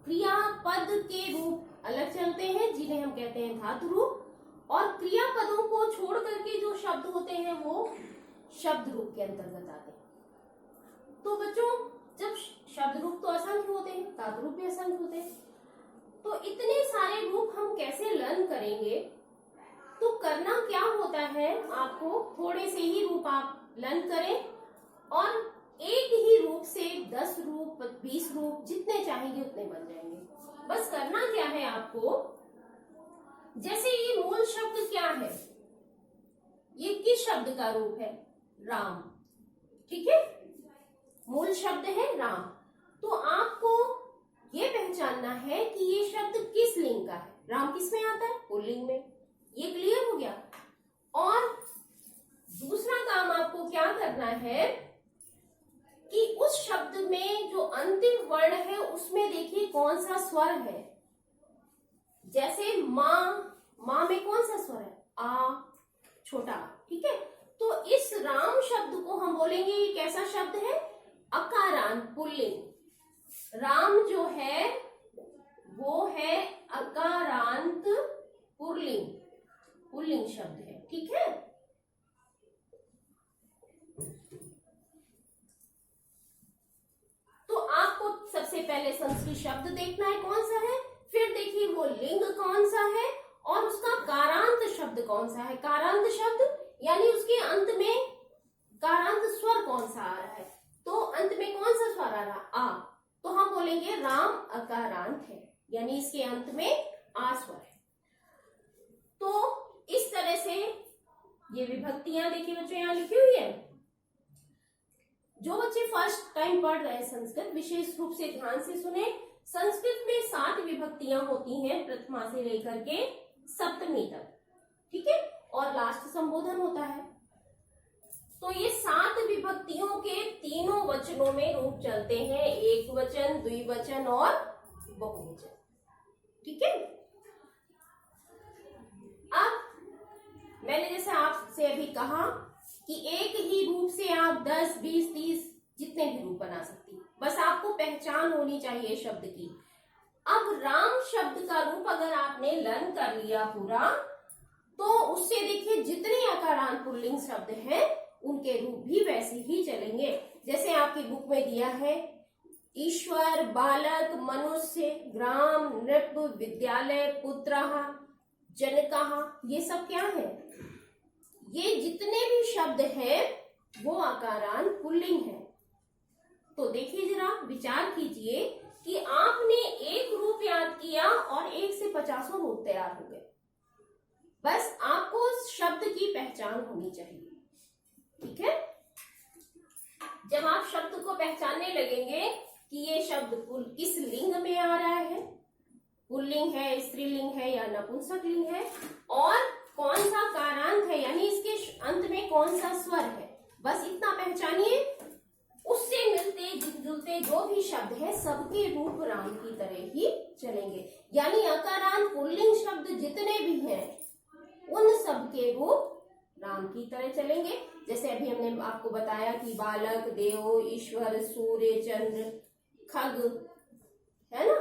क्रियापद के रूप अलग चलते हैं जिन्हें हम कहते हैं धातु रूप, और क्रियापदों को छोड़ करके जो शब्द होते हैं वो शब्द रूप के अंतर्गत आते हैं। तो बच्चों, जब शब्द रूप तो असंख्य होते हैं, धातु रूप भी असंख्य होते हैं, तो इतने सारे रूप हम कैसे लर्न करेंगे? तो करना क्या होता है, आपको थोड़े से ही रूप आप लर्न करें और एक ही रूप से 10 रूप 20 रूप जितने चाहेंगे उतने बन जाएंगे। बस करना क्या है आपको, जैसे ये मूल शब्द क्या है, ये किस शब्द का रूप है? राम। ठीक है, मूल शब्द है राम। तो आपको ये पहचानना है कि ये शब्द किस लिंग का है। राम किस में आता है? पुल्लिंग में। ये क्लियर हो गया। और दूसरा काम आपको क्या करना है कि उस शब्द में जो अंतिम वर्ण है उसमें देखिए कौन सा स्वर है। जैसे माँ, माँ में कौन सा स्वर है? आ, छोटा। ठीक है, तो इस राम शब्द को हम बोलेंगे ये कैसा शब्द है? अकारांत पुल्लिंग। राम जो है वो है अकारांत पुल्लिंग, पुल्लिंग शब्द है। ठीक है, तो आपको सबसे पहले संस्कृत शब्द देखना है कौन सा है, फिर देखिए वो लिंग कौन सा है और उसका कारांत शब्द कौन सा है। कारांत शब्द यानी उसके अंत में कारांत स्वर कौन सा आ रहा है। तो अंत में कौन सा स्वर आ रहा? आ। तो हम बोलेंगे राम अकारांत है, यानी इसके अंत में आ स्वर है। तो इस तरह से ये विभक्तियां देखिए बच्चों यहाँ लिखी हुई है। जो बच्चे फर्स्ट टाइम पढ़ रहे हैं संस्कृत, विशेष रूप से ध्यान से सुने। संस्कृत में 7 विभक्तियां होती हैं, प्रथमा से लेकर के सप्तमी तक। ठीक है, और लास्ट संबोधन होता है। तो ये 7 विभक्तियों के तीनों वचनों में रूप चलते हैं, एक वचन, द्विवचन और बहुवचन। ठीक है, अब मैंने जैसे आपसे अभी कहा कि एक ही रूप से आप 10, 20, 30 जितने भी रूप बना सकती, बस आपको पहचान होनी चाहिए शब्द की। अब राम शब्द का रूप अगर आपने लर्न कर लिया पूरा, तो उससे देखिए जितने अकारांत पुल्लिंग शब्द हैं उनके रूप भी वैसे ही चलेंगे। जैसे आपकी बुक में दिया है, ईश्वर, बालक, मनुष्य, ग्राम, नृप, विद्यालय, पुत्रः, जनकः, ये सब क्या है? ये जितने भी शब्द हैं वो आकारांत पुल्लिंग है। तो देखिए जरा विचार कीजिए कि आपने एक रूप याद किया और 1 से 50 रूप तैयार हो गए। बस आपको उस शब्द की पहचान होनी चाहिए। ठीक है, जब आप शब्द को पहचानने लगेंगे कि ये शब्द किस लिंग में आ रहा है, पुल्लिंग है, स्त्रीलिंग है या नपुंसकलिंग है, और कौन सा कारांत है यानी इसके अंत में कौन सा स्वर है, बस इतना पहचानिए। उससे मिलते जुलते जो भी शब्द है सबके रूप राम की तरह ही चलेंगे। यानी अकारांत पुल्लिंग शब्द जितने भी हैं उन सब के रूप राम की तरह चलेंगे। जैसे अभी हमने आपको बताया कि बालक, देव, ईश्वर, सूर्य, चंद्र, खग, है ना।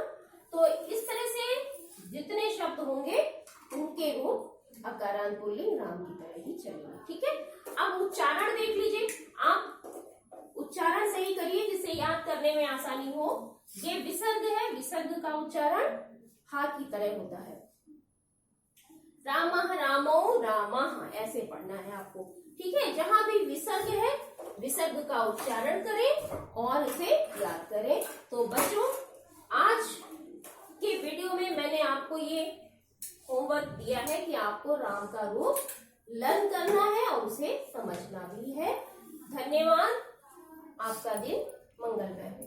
तो इस तरह से जितने शब्द होंगे उनके रूप अकारांत पुल्लिंग राम की तरह ही चलेंगे। ठीक है, अब उच्चारण देख लीजिए, आप उच्चारण सही करिए जिससे याद करने में आसानी हो। ये विसर्ग है, विसर्ग का उच्चारण हा की तरह होता है। रामः, रामो, रामः, ऐसे पढ़ना है आपको। ठीक है, जहां भी विसर्ग है विसर्ग का उच्चारण करें और उसे याद करें। तो बच्चों, आज के वीडियो में मैंने आपको ये होमवर्क दिया है कि आपको राम का रूप लर्न करना है और उसे समझना भी है। धन्यवाद। आपका दिन मंगलमय हो।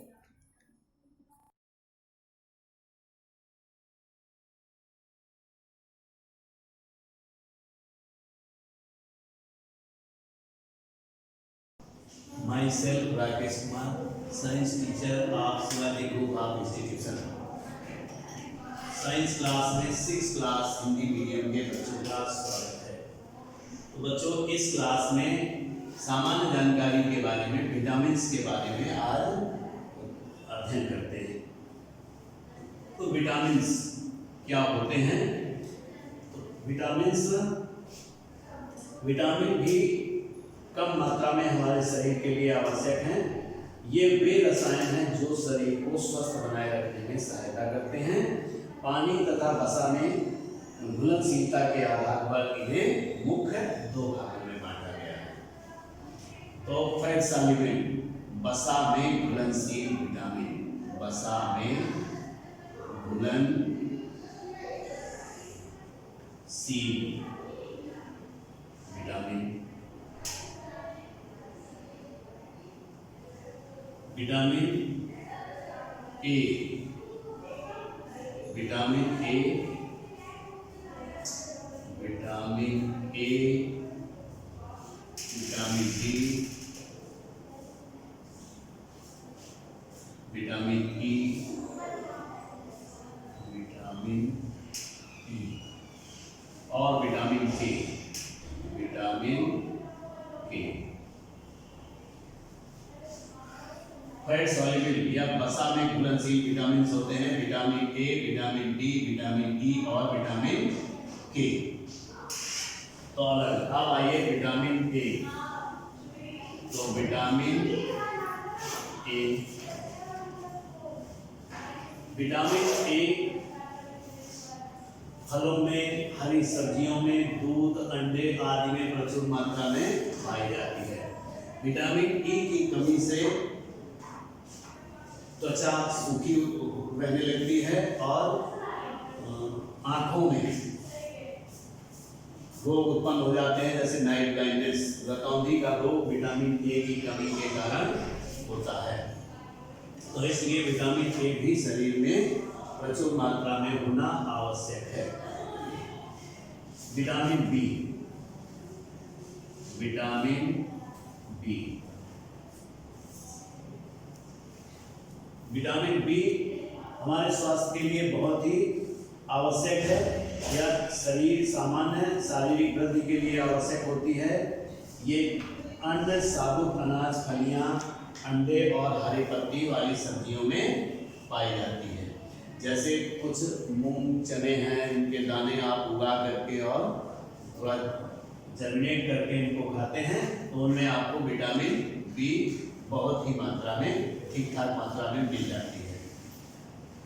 Myself Rakesh Kumar, science teacher of Shivaji Group of Institution. Science class में 6 क्लास हिंदी मीडियम के बच्चों का स्वागत है। तो बच्चों, इस क्लास में सामान्य जानकारी के बारे में, विटामिन्स के बारे में आज अध्ययन करते हैं। तो विटामिन्स क्या होते हैं? तो विटामिन भी कम मात्रा में हमारे शरीर के लिए आवश्यक हैं। ये वे रसायन हैं जो शरीर को स्वस्थ बनाए रखने में सहायता करते हैं। पानी तथा वसा में घुलनशीलता के आधार पर इन्हें मुख्य 2 भागों में बांटा गया है। तो फैट सॉल्युबल, वसा में घुलनशील विटामिन, वसा में घुलनशील vitamin. Vitamin A, vitamin A, vitamin A, vitamin D, vitamin E, vitamin E और विटामिन के, विटामिन के। फैट सॉल्युबल या वसा में घुलनशील विटामिन होते हैं vitamin A, vitamin D, vitamin E और विटामिन के। तो अब आइए विटामिन ए। तो विटामिन ए, विटामिन ए फलों में, हरी सब्जियों में, दूध, अंडे आदि में प्रचुर मात्रा में पाई जाती है। विटामिन ई की कमी से त्वचा सूखी रहने लगती है और आंखों में रोग उत्पन्न हो जाते हैं, जैसे नाइट ब्लाइंडनेस, रतौंधी का रोग विटामिन ए की कमी के कारण होता है। तो इसलिए विटामिन ए भी शरीर में प्रचुर मात्रा में होना आवश्यक है। Vitamin B, vitamin B, vitamin B हमारे स्वास्थ्य के लिए बहुत ही आवश्यक है। यह शरीर सामान्य शारीरिक वृद्धि के लिए आवश्यक होती है। ये अन्न, साबुत अनाज, फलियां, अंडे और हरी पत्ती वाली सब्जियों में पाई जाती है। जैसे कुछ मूंग, चने हैं, इनके दाने आप उगा करके और थोड़ा जर्मिनेट करके इनको खाते हैं तो उनमें आपको विटामिन बी बहुत ही मात्रा में, ठीक ठाक मात्रा में मिल जाती है।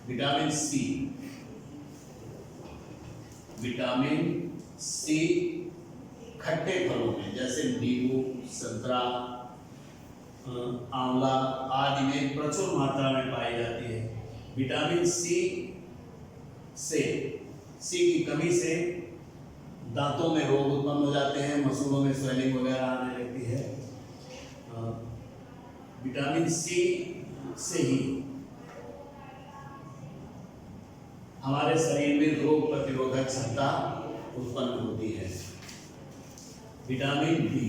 विटामिन सी, विटामिन सी खट्टे फलों में जैसे नींबू, संतरा, आंवला आदि में प्रचुर मात्रा में पाई जाती है। विटामिन सी की कमी से दांतों में रोग उत्पन्न हो जाते हैं, मसूड़ों में स्वेलिंग वगैरह आने लगती है। विटामिन सी से ही हमारे शरीर में रोग प्रतिरोधक क्षमता उत्पन्न होती है। विटामिन डी,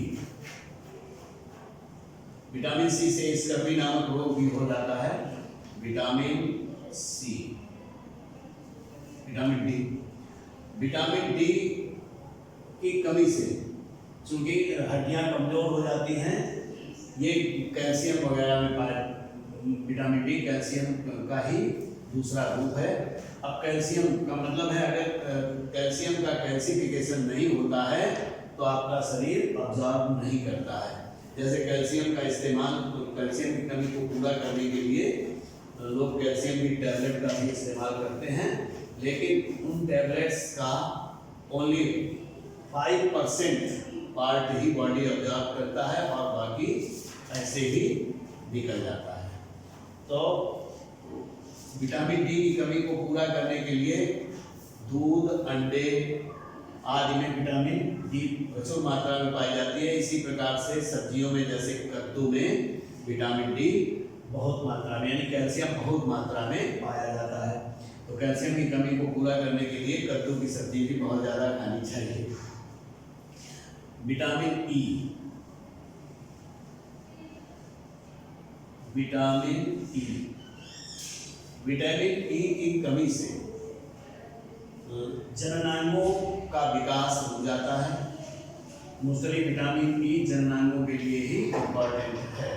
विटामिन सी से स्कर्वी नामक रोग भी हो जाता है। Vitamin C, vitamin D, vitamin D की कमी से चूंकि हड्डियां कमजोर हो जाती हैं, ये कैल्शियम वगैरह में पाए, विटामिन डी कैल्शियम का ही दूसरा रूप है। अब कैल्शियम का मतलब है, अगर कैल्शियम का कैल्सिफिकेशन नहीं होता है तो आपका शरीर अब्जॉर्ब नहीं करता है। जैसे कैल्शियम का इस्तेमाल, कैल्शियम की कमी को पूरा करने के लिए लोग कैल्शियम की टैबलेट का भी इस्तेमाल करते हैं, लेकिन उन टैबलेट्स का ओनली 5% पार्ट ही बॉडी ऑब्जॉर्व करता है और बाकी ऐसे ही निकल जाता है। तो विटामिन डी की कमी को पूरा करने के लिए दूध, अंडे आदि में विटामिन डी प्रचुर मात्रा में पाई जाती है। इसी प्रकार से सब्जियों में जैसे कद्दू में विटामिन डी बहुत मात्रा में यानी कैल्शियम बहुत मात्रा में पाया जाता है। तो कैल्शियम की कमी को पूरा करने के लिए कद्दू की सब्जी भी बहुत ज़्यादा खानी चाहिए। Vitamin E, vitamin E, vitamin E की कमी से जननांगों का विकास रुक जाता है। मोस्टली विटामिन ई जननांगों के लिए ही इम्पोर्टेंट है।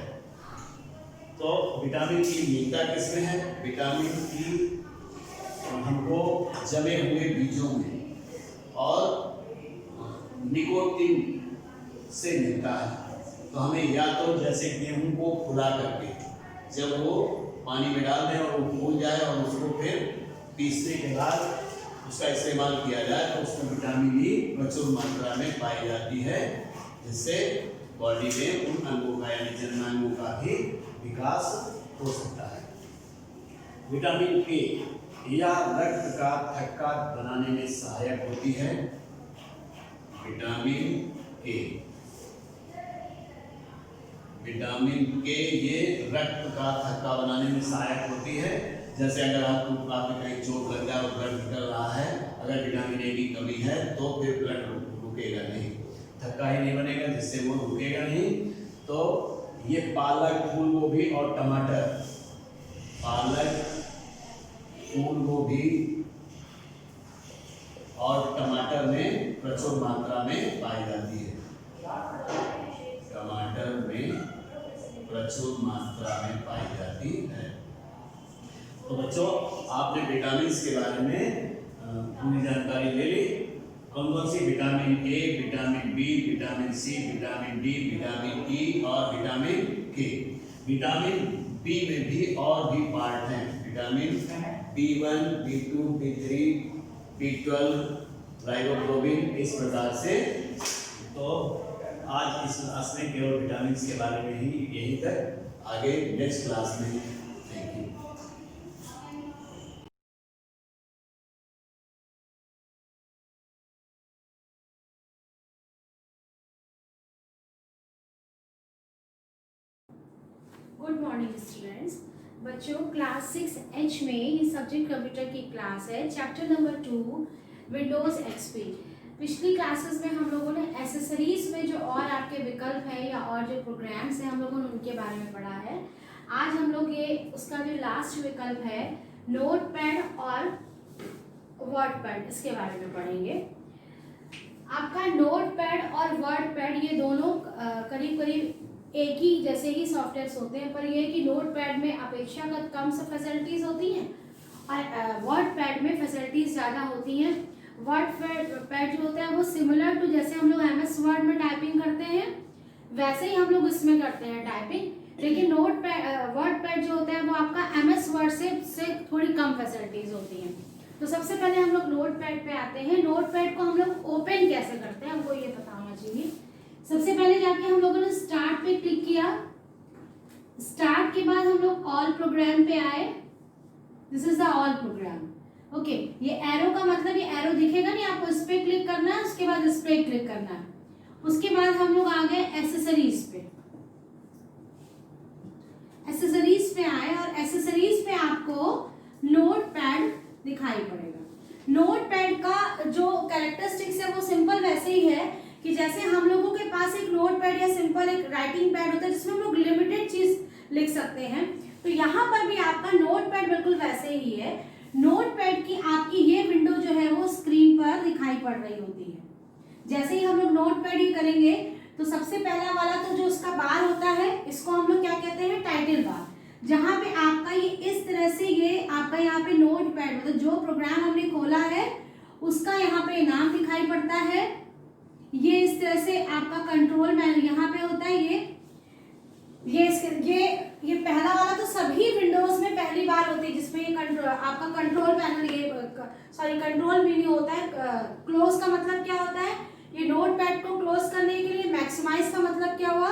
तो विटामिन ई मिलता किसमें है? विटामिन ई हमको जमे हुए बीजों में और निकोटीन से मिलता है। तो हमें या तो जैसे गेहूं को फुला करके जब वो पानी में डाल दें और वो फूल जाए और उसको फिर पीसने के बाद उसका इस्तेमाल किया जाए तो उसमें विटामिन ई प्रचुर मात्रा में पाई जाती है, जिससे बॉडी में उन अंगों का यानी जननांगों का भी विकास हो सकता है। विटामिन के या रक्त का थक्का बनाने में सहायक होती है। विटामिन के, विटामिन के ये रक्त का थक्का बनाने में सहायक होती है। जैसे अगर आपको कहीं चोट लग जाए और ब्लड निकल रहा है, अगर विटामिन ए की कमी है तो फिर ब्लड रुकेगा नहीं, थक्का ही नहीं बनेगा, जिससे वो रुकेगा नहीं। तो ये पालक, फूल गोभी और टमाटर, पालक, फूल गोभी और टमाटर में प्रचुर मात्रा में पाई जाती है। टमाटर में प्रचुर मात्रा में पाई जाती है। तो बच्चों, आपने विटामिन के बारे में पूरी जानकारी ले ली। कौन कौन सी? Vitamin A, vitamin B, vitamin C, vitamin D, vitamin E और विटामिन के। विटामिन बी में भी और भी पार्ट हैं। Vitamin B1, B2, B3, B12, riboflavin, इस प्रकार से। तो आज इस क्लास में केवल विटामिन के बारे में ही यहीं तक, आगे नेक्स्ट क्लास में। Thank you. Good morning students. बच्चों, क्लास 6H में ये सब्जेक्ट कंप्यूटर की क्लास है, चैप्टर नंबर 2 विंडोज़ एक्सपी। पिछली क्लासेस में हम लोगों ने एसेसरीज में जो और आपके विकल्प है या और जो प्रोग्राम्स हैं हम लोगों ने उनके बारे में पढ़ा है। आज हम लोग ये उसका जो लास्ट विकल्प है नोटपैड और वर्डपैड, इसके बारे में पढ़ेंगे। आपका नोटपैड और वर्डपैड ये दोनों करीब करीब एक ही जैसे ही सॉफ्टवेयर्स होते हैं, पर ये कि नोटपैड में अपेक्षाकृत कम से फैसिलिटीज़ होती हैं और वर्डपैड में फैसिलिटीज़ ज़्यादा होती हैं। वर्डपैड जो होता है वो सिमिलर टू जैसे हम लोग MS वर्ड में टाइपिंग करते हैं वैसे ही हम लोग इसमें करते हैं टाइपिंग, लेकिन वर्डपैड जो होता है वो आपका MS वर्ड से थोड़ी कम फैसिलिटीज़ होती हैं। तो सबसे पहले हम लोग नोटपैड पे आते हैं। नोटपैड को हम लोग ओपन कैसे करते हैं हमको ये पता होना चाहिए। सबसे पहले जाके हम लोगों ने स्टार्ट पे क्लिक किया। स्टार्ट के बाद हम लोग ऑल प्रोग्राम पे आए। This is the all programme. Okay, ये एरो का मतलब ये एरो दिखेगा नहीं आपको, इस पे क्लिक करना है, उसके बाद इस पे क्लिक करना है। उसके बाद हम लोग आ गए एसेसरीज पे। एसेसरीज पे आए और एसेसरीज पे आपको नोटपैड दिखाई पड़ेगा। नोटपैड का जो कैरेक्टरिस्टिक्स है वो सिंपल वैसे ही है कि जैसे हम लोगों के पास एक नोटपैड या सिंपल एक राइटिंग पैड होता है जिसमें हम लोग लिमिटेड चीज लिख सकते हैं, तो यहाँ पर भी आपका नोटपैड बिल्कुल वैसे ही है। नोटपैड की आपकी ये विंडो जो है वो स्क्रीन पर दिखाई पड़ रही होती है। जैसे ही हम लोग नोटपैड ही करेंगे तो सबसे पहला वाला तो जो उसका बार होता है इसको हम लोग क्या कहते हैं? Title bar. जहाँ पे आपका ये इस तरह से ये आपका यहाँ पे नोटपैड मतलब जो प्रोग्राम हमने खोला है उसका यहाँ पे नाम दिखाई पड़ता है। ये इस तरह से आपका कंट्रोल पैनल यहाँ पे होता है। ये पहला वाला तो सभी विंडोज में पहली बार होती है जिसमें ये आपका कंट्रोल पैनल कंट्रोल मेन्यू होता है। क्लोज का मतलब क्या होता है? ये नोटपैड को क्लोज करने के लिए। मैक्सिमाइज का मतलब क्या हुआ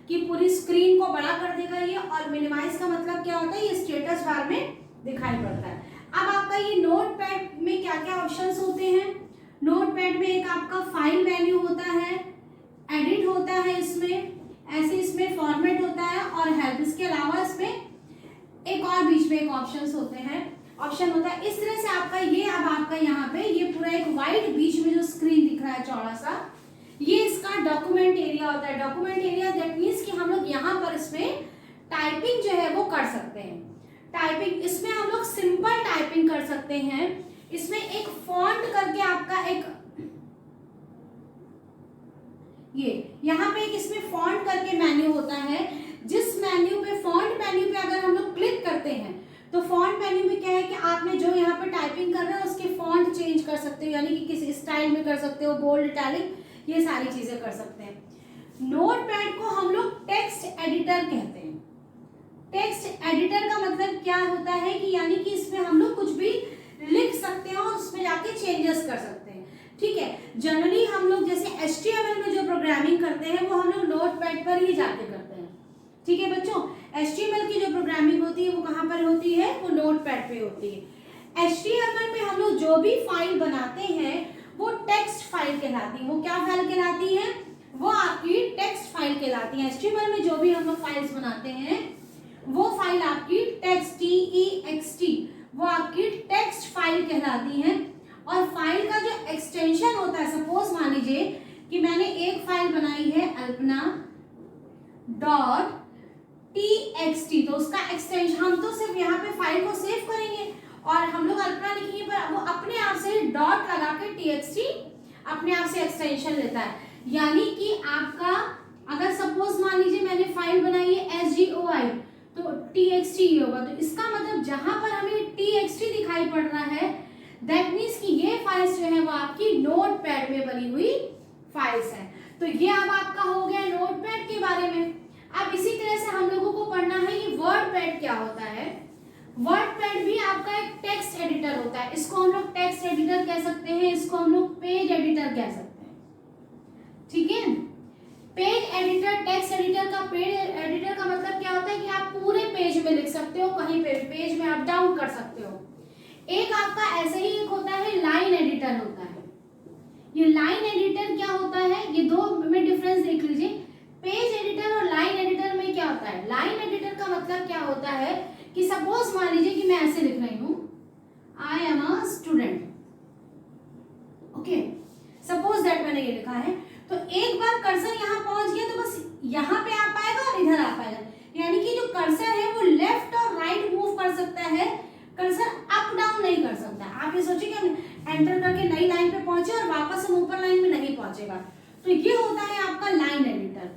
कि पूरी स्क्रीन को बड़ा कर देगा ये, और मिनिमाइज का मतलब क्या होता है? ये स्टेटस बार में दिखाई पड़ता है। अब आपका ये नोटपैड में क्या क्या ऑप्शंस होते हैं? नोटपैड में एक आपका फाइल मेन्यू होता है, एडिट होता है इसमें, ऐसे इसमें फॉर्मेट होता है और हेल्प। इसके अलावा इसमें एक और बीच में एक ऑप्शन होता है। इस तरह से आपका ये अब आपका यहाँ पे ये पूरा एक वाइट बीच में जो स्क्रीन दिख रहा है चौड़ा सा, ये इसका डॉक्यूमेंट एरिया होता है। डॉक्यूमेंट एरिया दैट मीन्स कि हम लोग यहाँ पर इसमें टाइपिंग जो है वो कर सकते हैं। टाइपिंग इसमें हम लोग सिंपल टाइपिंग कर सकते हैं। इसमें एक फॉन्ट करके आपका एक ये यहाँ पे एक इसमें फॉन्ट करके मेन्यू होता है। जिस मेन्यू पे फॉन्ट मेन्यू पे अगर हम लोग क्लिक करते हैं तो फॉन्ट मेन्यू में क्या है कि आपने जो यहाँ पे टाइपिंग कर रहे हो उसके फॉन्ट चेंज कर सकते हो, यानी कि किसी स्टाइल में कर सकते हो, बोल्ड, इटैलिक, ये सारी चीजें कर सकते हैं। नोटपैड को हम लोग टेक्स्ट एडिटर कहते हैं। टेक्स्ट एडिटर का मतलब क्या होता है कि यानी कि इसमें हम लोग कुछ भी लिख सकते हैं और उसमें जाके चेंजेस कर सकते हैं। ठीक है, जनरली हम लोग जैसे HTML में जो प्रोग्रामिंग करते हैं वो हम लोग नोटपैड पर ही जाके करते हैं। ठीक है बच्चों, HTML की जो प्रोग्रामिंग होती है वो कहाँ पर होती है, वो नोटपैड पे होती है। HTML में हम लोग जो भी फाइल बनाते हैं वो टेक्स्ट फाइल कहलाती है। वो क्या फाइल कहलाती है, वो आपकी टेक्स्ट फाइल कहलाती है। HTML में जो भी हम लोग फाइल्स बनाते हैं वो फाइल आपकी टेक्स्ट, TEXT, वो आपकी टेक्स्ट फाइल कहलाती है। और फाइल का जो एक्सटेंशन होता है, सपोज मान लीजिए कि मैंने एक फाइल बनाई है अल्पना .txt, तो उसका एक्सटेंशन हम तो सिर्फ यहाँ पे फाइल को सेव करेंगे और हम लोग अल्पना लिखेंगे, पर वो अपने आप से डॉट लगा के txt अपने आप से एक्सटेंशन लेता है। यानी कि आपका अगर सपोज मान लीजिए मैंने फाइल बनाई है SGOI, तो txt ही होगा। तो इसका मतलब जहां पर हमें txt दिखाई पड़ रहा है दैट मीन्स कि ये फाइल्स जो है वो आपकी नोटपैड में बनी हुई फाइल्स हैं। तो ये अब आपका हो गया नोटपैड के बारे में। अब इसी तरह से हम लोगों को पढ़ना है कि वर्डपैड क्या होता है। वर्डपैड भी आपका एक टेक्स्ट एडिटर होता है। इसको हम लोग टेक्स्ट एडिटर कह सकते हैं, इसको हम लोग पेज एडिटर कह सकते हैं। ठीक है, पेज एडिटर, टेक्स्ट एडिटर का, पेज एडिटर का मतलब क्या होता है कि आप पूरे पेज में लिख सकते हो, कहीं पे पेज में अप डाउन कर सकते हो। एक आपका ऐसे ही एक होता है लाइन एडिटर होता है। ये लाइन एडिटर क्या होता है, ये दो में डिफरेंस देख लीजिए। पेज एडिटर और लाइन एडिटर में क्या होता है, लाइन एडिटर का मतलब क्या होता है कि सपोज मान लीजिए कि मैं ऐसे लिख रही हूं, I am a student, okay, suppose that मैंने ये लिखा है। तो एक बार कर्सर यहाँ पहुंच गया तो बस यहाँ पे आ पाएगा और इधर आ पाएगा, यानी कि जो कर्सर है वो लेफ्ट और राइट मूव कर सकता है, कर्सर अप डाउन नहीं कर सकता। आप ये सोचिए कि एंटर करके नई लाइन पे पहुंचे और वापस हम ऊपर लाइन में नहीं पहुंचेगा। तो ये होता है आपका लाइन एडिटर।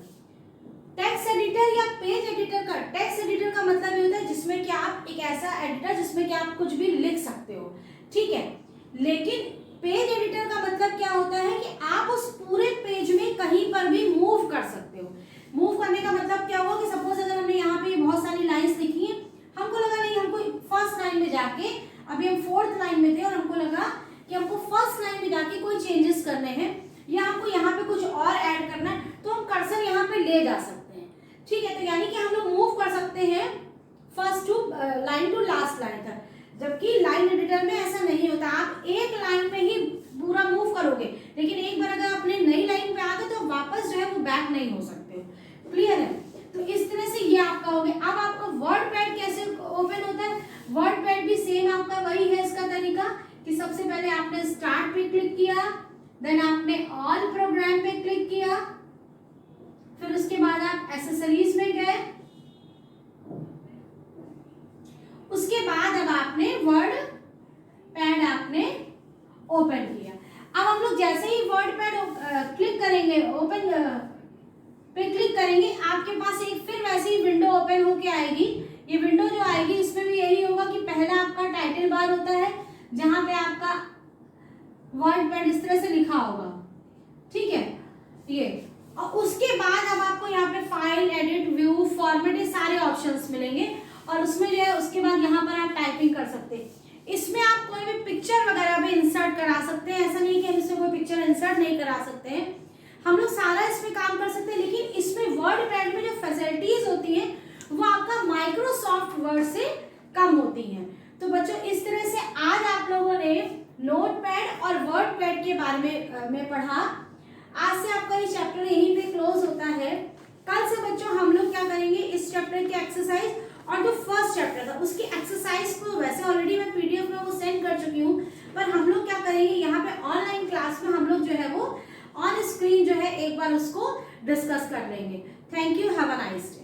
टेक्स्ट एडिटर या पेज एडिटर का, टेक्स्ट एडिटर का मतलब ये होता है जिसमें कि आप एक ऐसा एडिटर जिसमें कि आप कुछ भी लिख सकते हो। ठीक है, लेकिन पेज एडिटर का मतलब क्या होता है कि आप उस पूरे पेज में कहीं पर भी मूव कर सकते हो। मूव करने का मतलब क्या हुआ कि सपोज अगर हमने यहाँ पे बहुत सारी लाइंस लिखी है, हमको लगा नहीं, हमको फर्स्ट लाइन में जाके, अभी हम फोर्थ लाइन में थे और हमको लगा कि हमको फर्स्ट लाइन में जाके कोई चेंजेस करने हैं या हमको यहाँ पे कुछ और ऐड करना है, तो हम कर्सर यहाँ पे ले जा सकते हैं। ठीक है, तो यानी कि हम लोग मूव कर सकते हैं first to line to last line तक, जबकि लाइन एडिटर में ऐसा नहीं होता। आप एक लाइन में ही पूरा मूव करोगे, लेकिन एक बार अगर अपने नई लाइन पे आ गए तो वापस जो है वो बैक नहीं हो सकते हो। क्लियर है? तो इस तरह से ये आपका हो गया। अब आपका वर्डपैड कैसे ओपन होता है, वर्डपैड भी सेम आपका वही है इसका तरीका कि सबसे पहले आपने स्टार्ट पे क्लिक किया, देन आपने ऑल प्रोग्राम पे क्लिक किया, फिर उसके बाद आप एक्सेसरीज में गए, उसके बाद अब आपने वर्ड पैड आपने ओपन किया। अब हम लोग जैसे ही वर्ड पैड क्लिक करेंगे, ओपन पे क्लिक करेंगे, आपके पास एक फिर वैसी ही विंडो ओपन होके आएगी। ये विंडो जो आएगी इसमें भी यही होगा कि पहला आपका टाइटल बार होता है जहां पे आपका वर्ड पैड इस तरह से लिखा होगा। ठीक है, ये, और उसके बाद अब आपको यहाँ पे फाइल, एडिट, व्यू, फॉर्मेट, ये सारे ऑप्शंस मिलेंगे और उसमें जो है उसके बाद यहाँ पर आप टाइपिंग कर सकते हैं। इसमें आप कोई भी पिक्चर वगैरह भी इंसर्ट करा सकते हैं, ऐसा नहीं कि हम इसमें कोई पिक्चर इंसर्ट नहीं करा सकते हैं, हम लोग सारा इसमें काम कर सकते हैं। लेकिन इसमें वर्ड पैड में जो फैसिलिटीज होती हैं वो आपका माइक्रोसॉफ्ट वर्ड से कम होती हैं। तो बच्चों इस तरह से आज आप लोगों ने नोटपैड और वर्ड पैड के बारे में पढ़ा। आज से आपका ये चैप्टर यहीं पे क्लोज होता है। कल से बच्चों हम लोग क्या करेंगे, इस चैप्टर की एक्सरसाइज और जो फर्स्ट चैप्टर था उसकी एक्सरसाइज को वैसे ऑलरेडी मैं पीडीएफ में वो सेंड कर चुकी हूँ, पर हम लोग क्या करेंगे यहाँ पे ऑनलाइन क्लास में हम लोग जो है वो ऑन स्क्रीन जो है एक बार उसको डिस्कस कर लेंगे। Thank you, have a nice day.